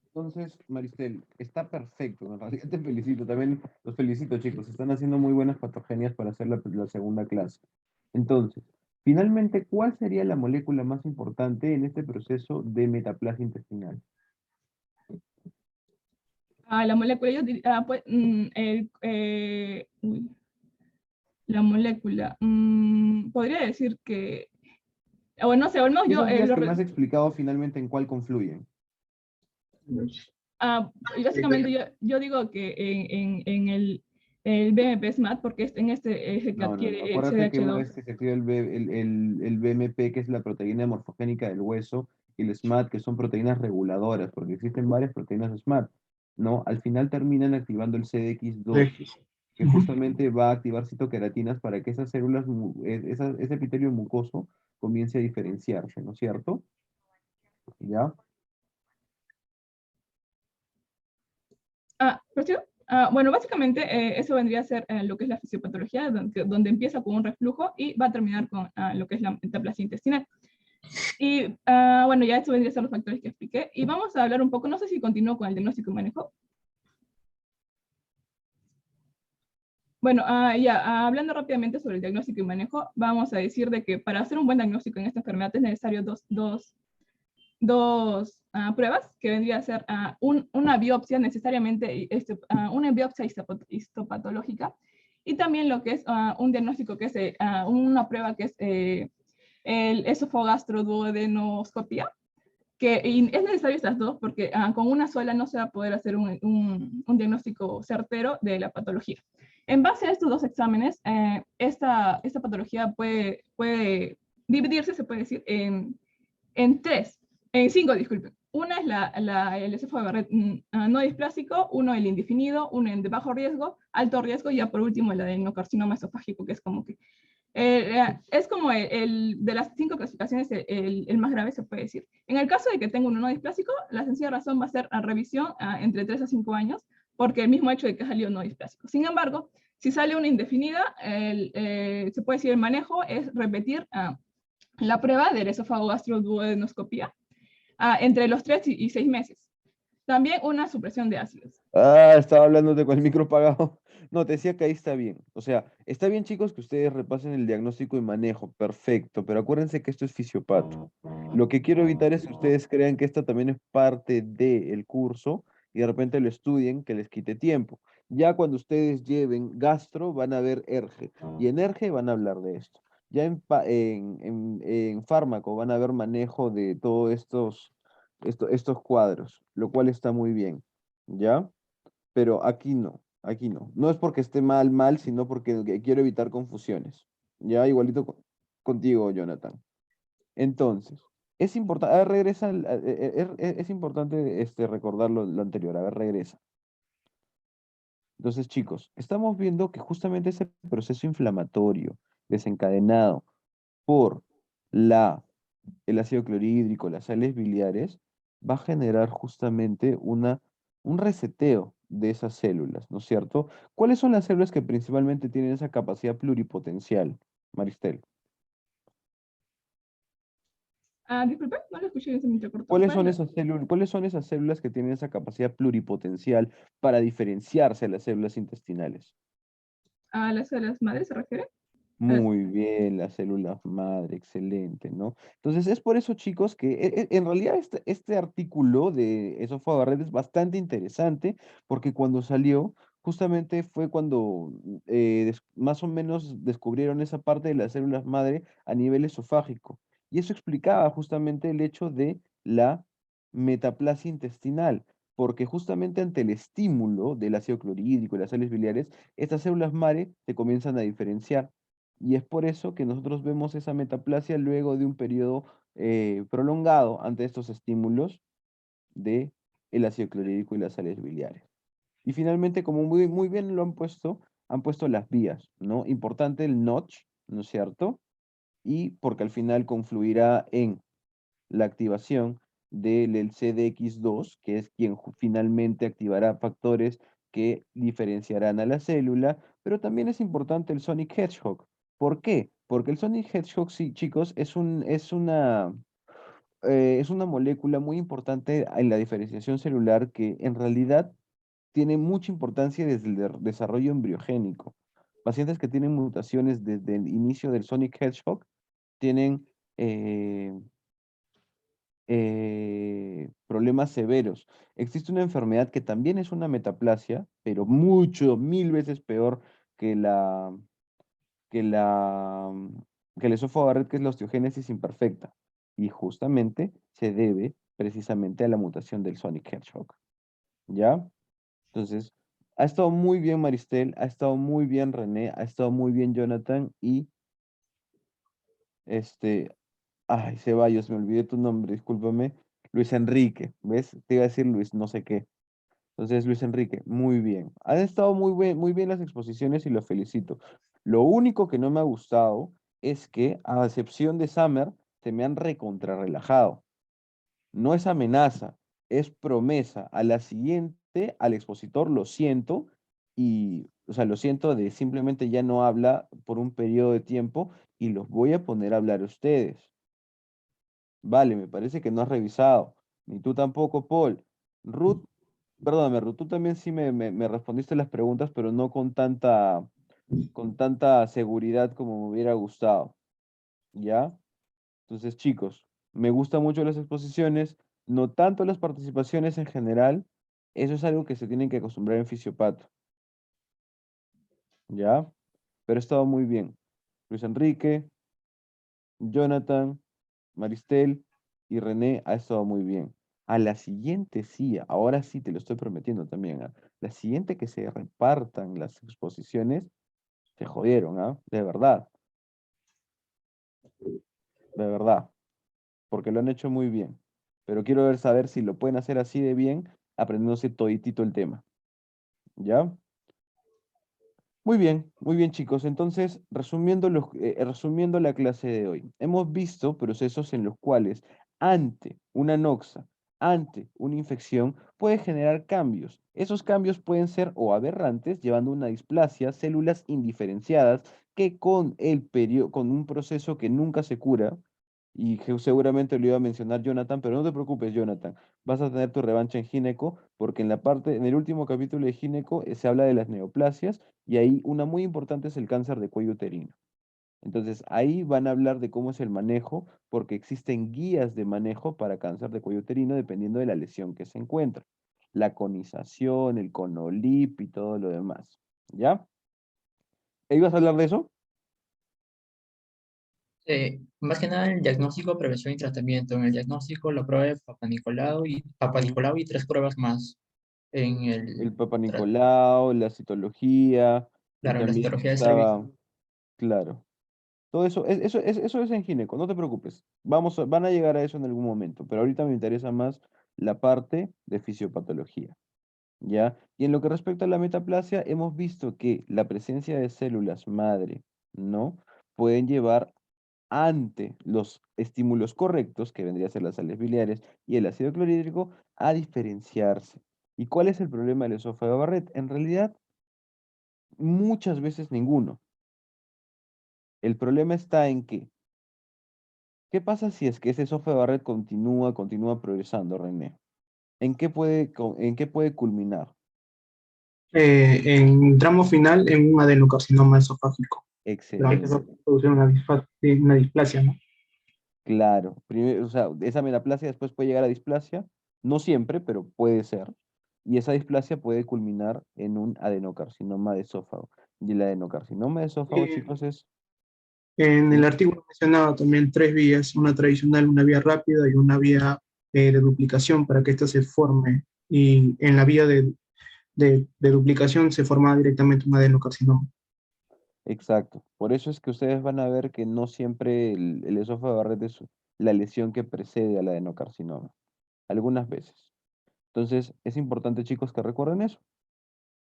Entonces, Maristel, está perfecto. En realidad te felicito. También los felicito, chicos. Están haciendo muy buenas patogenias para hacer la segunda clase. Entonces, finalmente, ¿cuál sería la molécula más importante en este proceso de metaplasia intestinal? La molécula, la molécula, podría decir que, bueno, no sé, al menos Esos días que me has explicado finalmente en cuál confluyen. Y básicamente yo digo que en el BMP-SMAD, porque en este es el que adquiere el Acuérdate que una CDH2. vez que se activa el BMP, que es la proteína morfogénica del hueso, y el SMAD, que son proteínas reguladoras, porque existen varias proteínas SMAD, ¿no? Al final terminan activando el CDX2, que justamente va a activar citoqueratinas para que esas células, ese epitelio mucoso comience a diferenciarse, ¿no es cierto? ¿Ya? ¿Procedo? Bueno, básicamente eso vendría a ser lo que es la fisiopatología, donde empieza con un reflujo y va a terminar con lo que es la metaplasia intestinal. Y bueno, ya esto vendría a ser los factores que expliqué. Y vamos a hablar un poco, no sé si continúo con el diagnóstico y manejo. Bueno, hablando rápidamente sobre el diagnóstico y manejo, vamos a decir de que para hacer un buen diagnóstico en esta enfermedad es necesario dos pruebas, que vendría a ser una biopsia necesariamente, una biopsia histopatológica, y también lo que es un diagnóstico que es una prueba que es el esofagastro-duodenoscopia, y es necesario estas dos porque con una sola no se va a poder hacer un diagnóstico certero de la patología. En base a estos dos exámenes, esta patología puede dividirse, se puede decir, en cinco, disculpen. Una es el esófago de Barrett no displásico, uno el indefinido, uno el de bajo riesgo, alto riesgo, y ya por último el adenocarcinoma esofágico, que es como que de las 5 clasificaciones el más grave, se puede decir. En el caso de que tenga un no displásico, la sencilla razón va a ser revisión entre 3 a 5 años, porque el mismo hecho de que salió no displásico. Sin embargo, si sale una indefinida, se puede decir el manejo es repetir la prueba del esófago gastroduodenoscopia entre los 3 y 6 meses. También una supresión de ácidos. Estaba hablándote con el micro apagado. No, te decía que ahí está bien. O sea, está bien, chicos, que ustedes repasen el diagnóstico y manejo. Perfecto, pero acuérdense que esto es fisiopato. Lo que quiero evitar es que ustedes crean que esta también es parte del curso y de repente lo estudien, que les quite tiempo. Ya cuando ustedes lleven gastro, van a ver ERGE. Y en ERGE van a hablar de esto. Ya en fármaco van a ver manejo de todos estos cuadros, lo cual está muy bien. ¿Ya? Pero aquí no. Aquí no. No es porque esté mal, sino porque quiero evitar confusiones. Ya, igualito contigo, Jonathan. Entonces, es importante, a ver, regresa, es importante recordar lo anterior. A ver, regresa. Entonces, chicos, estamos viendo que justamente ese proceso inflamatorio desencadenado por el ácido clorhídrico, las sales biliares, va a generar justamente un reseteo de esas células, ¿no es cierto? ¿Cuáles son las células que principalmente tienen esa capacidad pluripotencial, Maristel? Disculpe, no lo escuché bien, se me entrecortó. ¿Cuáles ¿Cuál son es esas células que tienen esa capacidad pluripotencial para diferenciarse a las células intestinales? ¿A las células madres se refiere? Muy bien, las células madre, excelente, ¿no? Entonces, es por eso, chicos, que en realidad este artículo de Esófago Barrett es bastante interesante, porque cuando salió, justamente fue cuando más o menos descubrieron esa parte de las células madre a nivel esofágico. Y eso explicaba justamente el hecho de la metaplasia intestinal, porque justamente ante el estímulo del ácido clorhídrico y las sales biliares, estas células madre se comienzan a diferenciar. Y es por eso que nosotros vemos esa metaplasia luego de un periodo prolongado ante estos estímulos de el ácido clorhídrico y las sales biliares. Y finalmente, como muy bien lo han puesto las vías, ¿no? Importante el notch, ¿no es cierto? Y porque al final confluirá en la activación del CDX2, que es quien finalmente activará factores que diferenciarán a la célula, pero también es importante el Sonic Hedgehog. ¿Por qué? Porque el Sonic Hedgehog, sí, chicos, es una molécula muy importante en la diferenciación celular que en realidad tiene mucha importancia desde el desarrollo embriogénico. Pacientes que tienen mutaciones desde el inicio del Sonic Hedgehog tienen eh, problemas severos. Existe una enfermedad que también es una metaplasia, pero mucho, 1000 veces peor que que la, que el esófago Barrett, que es la osteogénesis imperfecta. Y justamente se debe precisamente a la mutación del Sonic Hedgehog. ¿Ya? Entonces, ha estado muy bien Maristel, ha estado muy bien René, ha estado muy bien Jonathan y este, ay, Ceballos, me olvidé tu nombre, discúlpame. Luis Enrique, ¿ves? Te iba a decir Luis, no sé qué. Entonces, Luis Enrique, muy bien. Han estado muy bien las exposiciones y los felicito. Lo único que no me ha gustado es que, a excepción de Summer, se me han recontrarrelajado. No es amenaza, es promesa. A la siguiente, al expositor lo siento y, o sea, lo siento de simplemente ya no habla por un periodo de tiempo y los voy a poner a hablar a ustedes. Vale, me parece que no has revisado. Ni tú tampoco, Paul. Ruth, perdóname, Ruth, tú también sí me respondiste las preguntas, pero no con tanta seguridad como me hubiera gustado. ¿Ya? Entonces, chicos, me gustan mucho las exposiciones, no tanto las participaciones en general. Eso es algo que se tienen que acostumbrar en Fisiopato. ¿Ya? Pero ha estado muy bien. Luis Enrique, Jonathan, Maristel y René ha estado muy bien. A la siguiente sí, ahora sí te lo estoy prometiendo también. La siguiente que se repartan las exposiciones, se jodieron, ¿ah? De verdad, porque lo han hecho muy bien. Pero quiero saber si lo pueden hacer así de bien, aprendiéndose toditito el tema. ¿Ya? Muy bien, chicos. Entonces, resumiendo la clase de hoy, hemos visto procesos en los cuales ante una noxa, ante una infección, puede generar cambios. Esos cambios pueden ser o aberrantes, llevando a una displasia, células indiferenciadas, que con un proceso que nunca se cura, y que seguramente lo iba a mencionar Jonathan, pero no te preocupes, Jonathan, vas a tener tu revancha en gineco, porque en el último capítulo de gineco se habla de las neoplasias y ahí una muy importante es el cáncer de cuello uterino. Entonces, ahí van a hablar de cómo es el manejo, porque existen guías de manejo para cáncer de cuello uterino dependiendo de la lesión que se encuentra. La conización, el conolip y todo lo demás. ¿Ya? ¿Ibas a hablar de eso? Más que nada el diagnóstico, prevención y tratamiento. En el diagnóstico, la prueba de Papa Ujú. Nicolau y 3 pruebas más. En El el, Papa tra- Nicolau, la citología, y claro, la también citología del cervix. estaba, claro. Todo eso, eso es en gineco, no te preocupes. Van a llegar a eso en algún momento, pero ahorita me interesa más la parte de fisiopatología, ¿ya? Y en lo que respecta a la metaplasia, hemos visto que la presencia de células madre, ¿no? pueden llevar ante los estímulos correctos, que vendría a ser las sales biliares y el ácido clorhídrico, a diferenciarse. ¿Y cuál es el problema del esófago de Barrett? En realidad, muchas veces ninguno. El problema está en que, ¿qué pasa si es que ese esófago de Barrett continúa progresando, René? ¿En qué puede culminar? En tramo final, en un adenocarcinoma esofágico. Pero antes va Excelente. a producir una displasia, ¿no? Claro. Primero, o sea, esa metaplasia después puede llegar a displasia, no siempre, pero puede ser. Y esa displasia puede culminar en un adenocarcinoma de esófago. Y el adenocarcinoma de esófago, Eh, chicos, es... En el ¿sí? artículo mencionaba también 3 vías, una tradicional, una vía rápida y una vía de duplicación para que ésta se forme. Y en la vía de duplicación se forma directamente un adenocarcinoma. Exacto. Por eso es que ustedes van a ver que no siempre el esófago de Barrett es la lesión que precede al adenocarcinoma. Algunas veces. Entonces, es importante, chicos, que recuerden eso.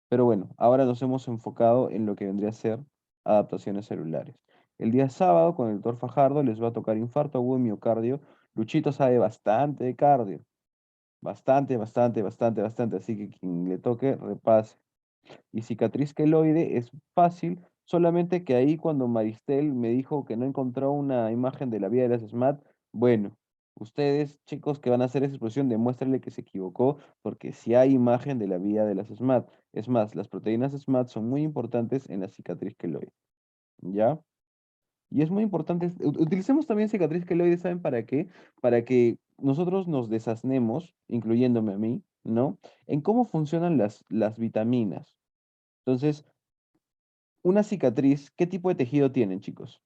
Pero bueno, ahora nos hemos enfocado en lo que vendría a ser adaptaciones celulares. El día sábado, con el doctor Fajardo, les va a tocar infarto agudo de miocardio. Luchito sabe bastante de cardio. Bastante, bastante, bastante, bastante. Así que quien le toque, repase. Y cicatriz queloide es fácil, solamente que ahí cuando Maristel me dijo que no encontró una imagen de la vía de las SMAT, bueno, ustedes, chicos, que van a hacer esa exposición, demuéstrenle que se equivocó, porque si hay imagen de la vía de las SMAT. Es más, las proteínas SMAT son muy importantes en la cicatriz queloide, ¿ya? Y es muy importante, utilicemos también cicatriz queloide, ¿saben para qué? Para que nosotros nos desasnemos, incluyéndome a mí, ¿no? En cómo funcionan las vitaminas. Entonces, una cicatriz, ¿qué tipo de tejido tienen, chicos?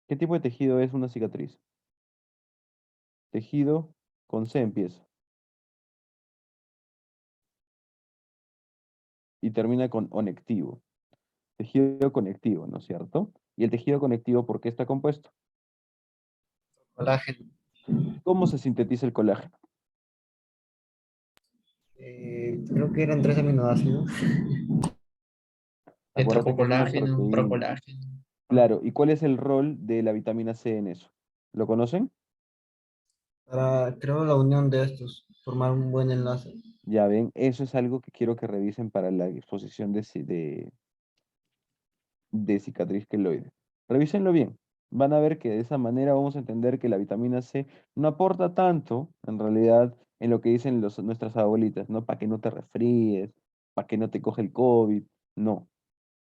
¿Qué tipo de tejido es una cicatriz? Tejido con C empieza y termina con onectivo. Tejido conectivo, ¿no es cierto? ¿Y el tejido conectivo por qué está compuesto? Colágeno. ¿Cómo se sintetiza el colágeno? Creo que eran 3 aminoácidos. Acuérdate que es una Tocolágeno, proteína. procolágeno. Claro, ¿y cuál es el rol de la vitamina C en eso? ¿Lo conocen? Para, creo, la unión de estos, formar un buen enlace. Ya ven, eso es algo que quiero que revisen para la exposición de cicatriz queloide. Revísenlo bien. Van a ver que de esa manera vamos a entender que la vitamina C no aporta tanto, en realidad, en lo que dicen nuestras abuelitas, ¿no? Para que no te resfríes, para que no te coge el COVID. No,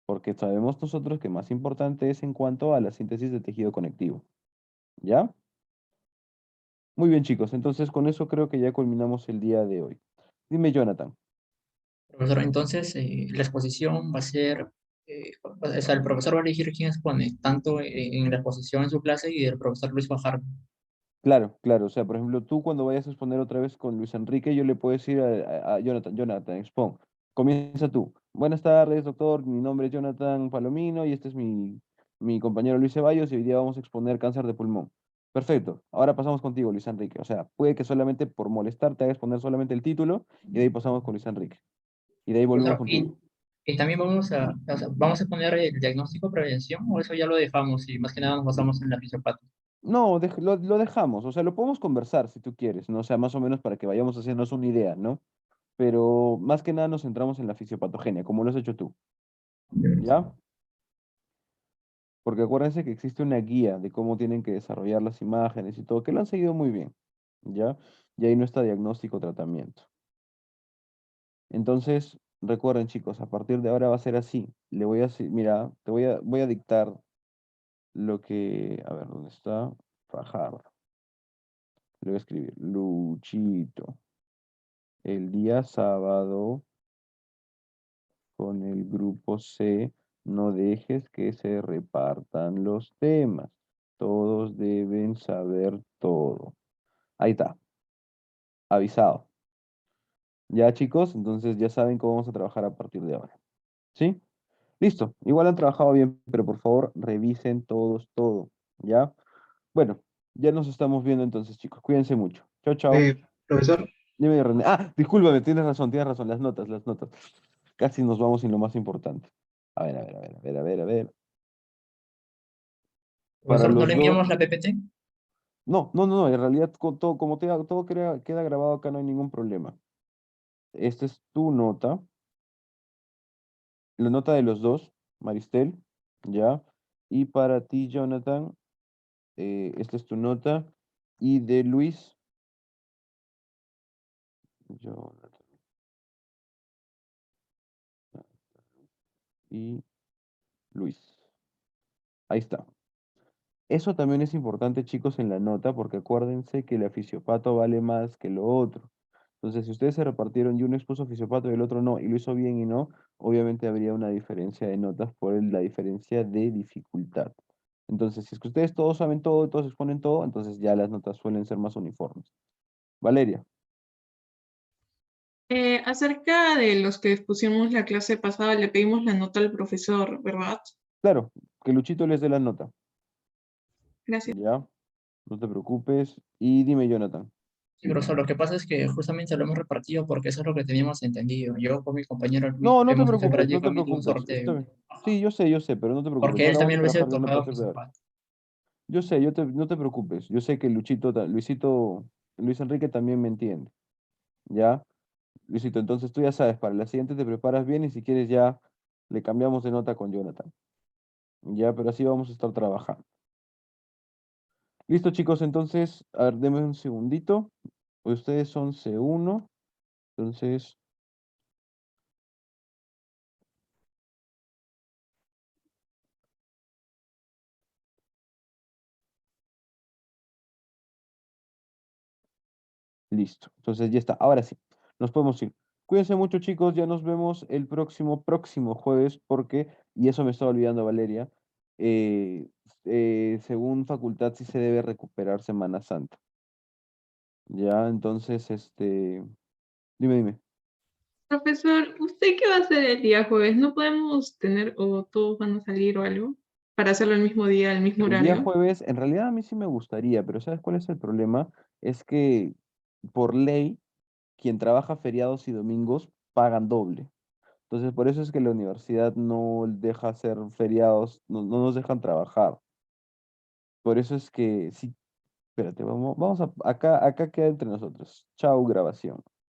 porque sabemos nosotros que más importante es en cuanto a la síntesis de tejido conectivo. ¿Ya? Muy bien, chicos. Entonces, con eso creo que ya culminamos el día de hoy. Dime, Jonathan. Profesor, entonces la exposición va a ser, o sea, el profesor va a elegir quién expone, tanto en la exposición en su clase y el profesor Luis Fajardo. Claro, claro. O sea, por ejemplo, tú cuando vayas a exponer otra vez con Luis Enrique, yo le puedo decir a Jonathan, Jonathan, expon. Comienza tú. Buenas tardes, doctor. Mi nombre es Jonathan Palomino y este es mi compañero Luis Ceballos y hoy día vamos a exponer cáncer de pulmón. Perfecto. Ahora pasamos contigo, Luis Enrique. O sea, puede que solamente por molestar te hagas poner solamente el título y de ahí pasamos con Luis Enrique. Y de ahí volvemos Profesor, contigo. y también o sea, vamos a poner el diagnóstico prevención o eso ya lo dejamos y más que nada nos basamos en la fisiopatía. No, lo dejamos. O sea, lo podemos conversar si tú quieres, ¿no? O sea, más o menos para que vayamos haciéndonos una idea, ¿no? Pero más que nada nos centramos en la fisiopatogenia, como lo has hecho tú, ¿ya? Porque acuérdense que existe una guía de cómo tienen que desarrollar las imágenes y todo, que lo han seguido muy bien, ¿ya? Y ahí no está diagnóstico o tratamiento. Entonces, recuerden, chicos, a partir de ahora va a ser así. Mira, voy a dictar lo que, a ver, ¿dónde está? Fajardo. Le voy a escribir, Luchito, el día sábado con el grupo C, no dejes que se repartan los temas. Todos deben saber todo. Ahí está, avisado. Ya, chicos, entonces ya saben cómo vamos a trabajar a partir de ahora. ¿Sí? Listo. Igual han trabajado bien, pero por favor revisen todos todo. ¿Ya? Bueno, ya nos estamos viendo entonces, chicos. Cuídense mucho. Chao, chao. Profesor, Dime, René. Ah, discúlpame, tienes razón, las notas. Casi nos vamos sin lo más importante. A ver, a ver, a ver, a ver, a ver, a ver. Para Profesor, ¿no los le dos. enviamos la PPT? No, no, no, en realidad todo, como todo queda grabado acá, no hay ningún problema. Esta es tu nota, la nota de los dos, Maristel, ¿ya? Y para ti, Jonathan, esta es tu nota. Y de Luis, Jonathan y Luis. Ahí está. Eso también es importante, chicos, en la nota, porque acuérdense que el fisiopato vale más que lo otro. Entonces, si ustedes se repartieron y uno expuso fisiopato y el otro no, y lo hizo bien y no, obviamente habría una diferencia de notas por la diferencia de dificultad. Entonces, si es que ustedes todos saben todo y todos exponen todo, entonces ya las notas suelen ser más uniformes. Valeria, Acerca de los que pusimos la clase pasada, le pedimos la nota al profesor, ¿verdad? claro, que Luchito les dé la nota. Gracias. Ya, no te preocupes. Y dime, Jonathan. Sí, profesor, lo que pasa es que justamente lo hemos repartido porque eso es lo que teníamos entendido. Yo con mi compañero Luis No, no te hemos hecho preocupes, no te prácticamente un preocupes. Está sorteo. bien. Sí, yo sé, pero no te preocupes. Porque él Ahora vamos también a lo hubiese trabajar de una tocado parte peor. fisiopato. Yo sé, no te preocupes. Yo sé que Luis Enrique también me entiende. ¿Ya? Luisito, entonces tú ya sabes, para la siguiente te preparas bien y si quieres ya le cambiamos de nota con Jonathan. Ya, pero así vamos a estar trabajando. Listo, chicos, entonces, a ver, denme un segundito. Ustedes son C1, entonces, listo. Entonces ya está. Ahora sí, nos podemos ir. Cuídense mucho, chicos. Ya nos vemos el próximo jueves, porque, y eso me estaba olvidando, Valeria, eh, según facultad sí se debe recuperar Semana Santa. Ya, entonces, dime. Profesor, ¿usted qué va a hacer el día jueves? ¿No podemos tener o todos van a salir o algo para hacerlo el mismo día, el mismo El día horario? jueves, en realidad a mí sí me gustaría, pero ¿sabes cuál es el problema? Es que por ley, quien trabaja feriados y domingos pagan doble. Entonces, por eso es que la universidad no deja hacer feriados, no nos dejan trabajar. Por eso es que, sí, espérate, acá queda entre nosotros. Chao, grabación.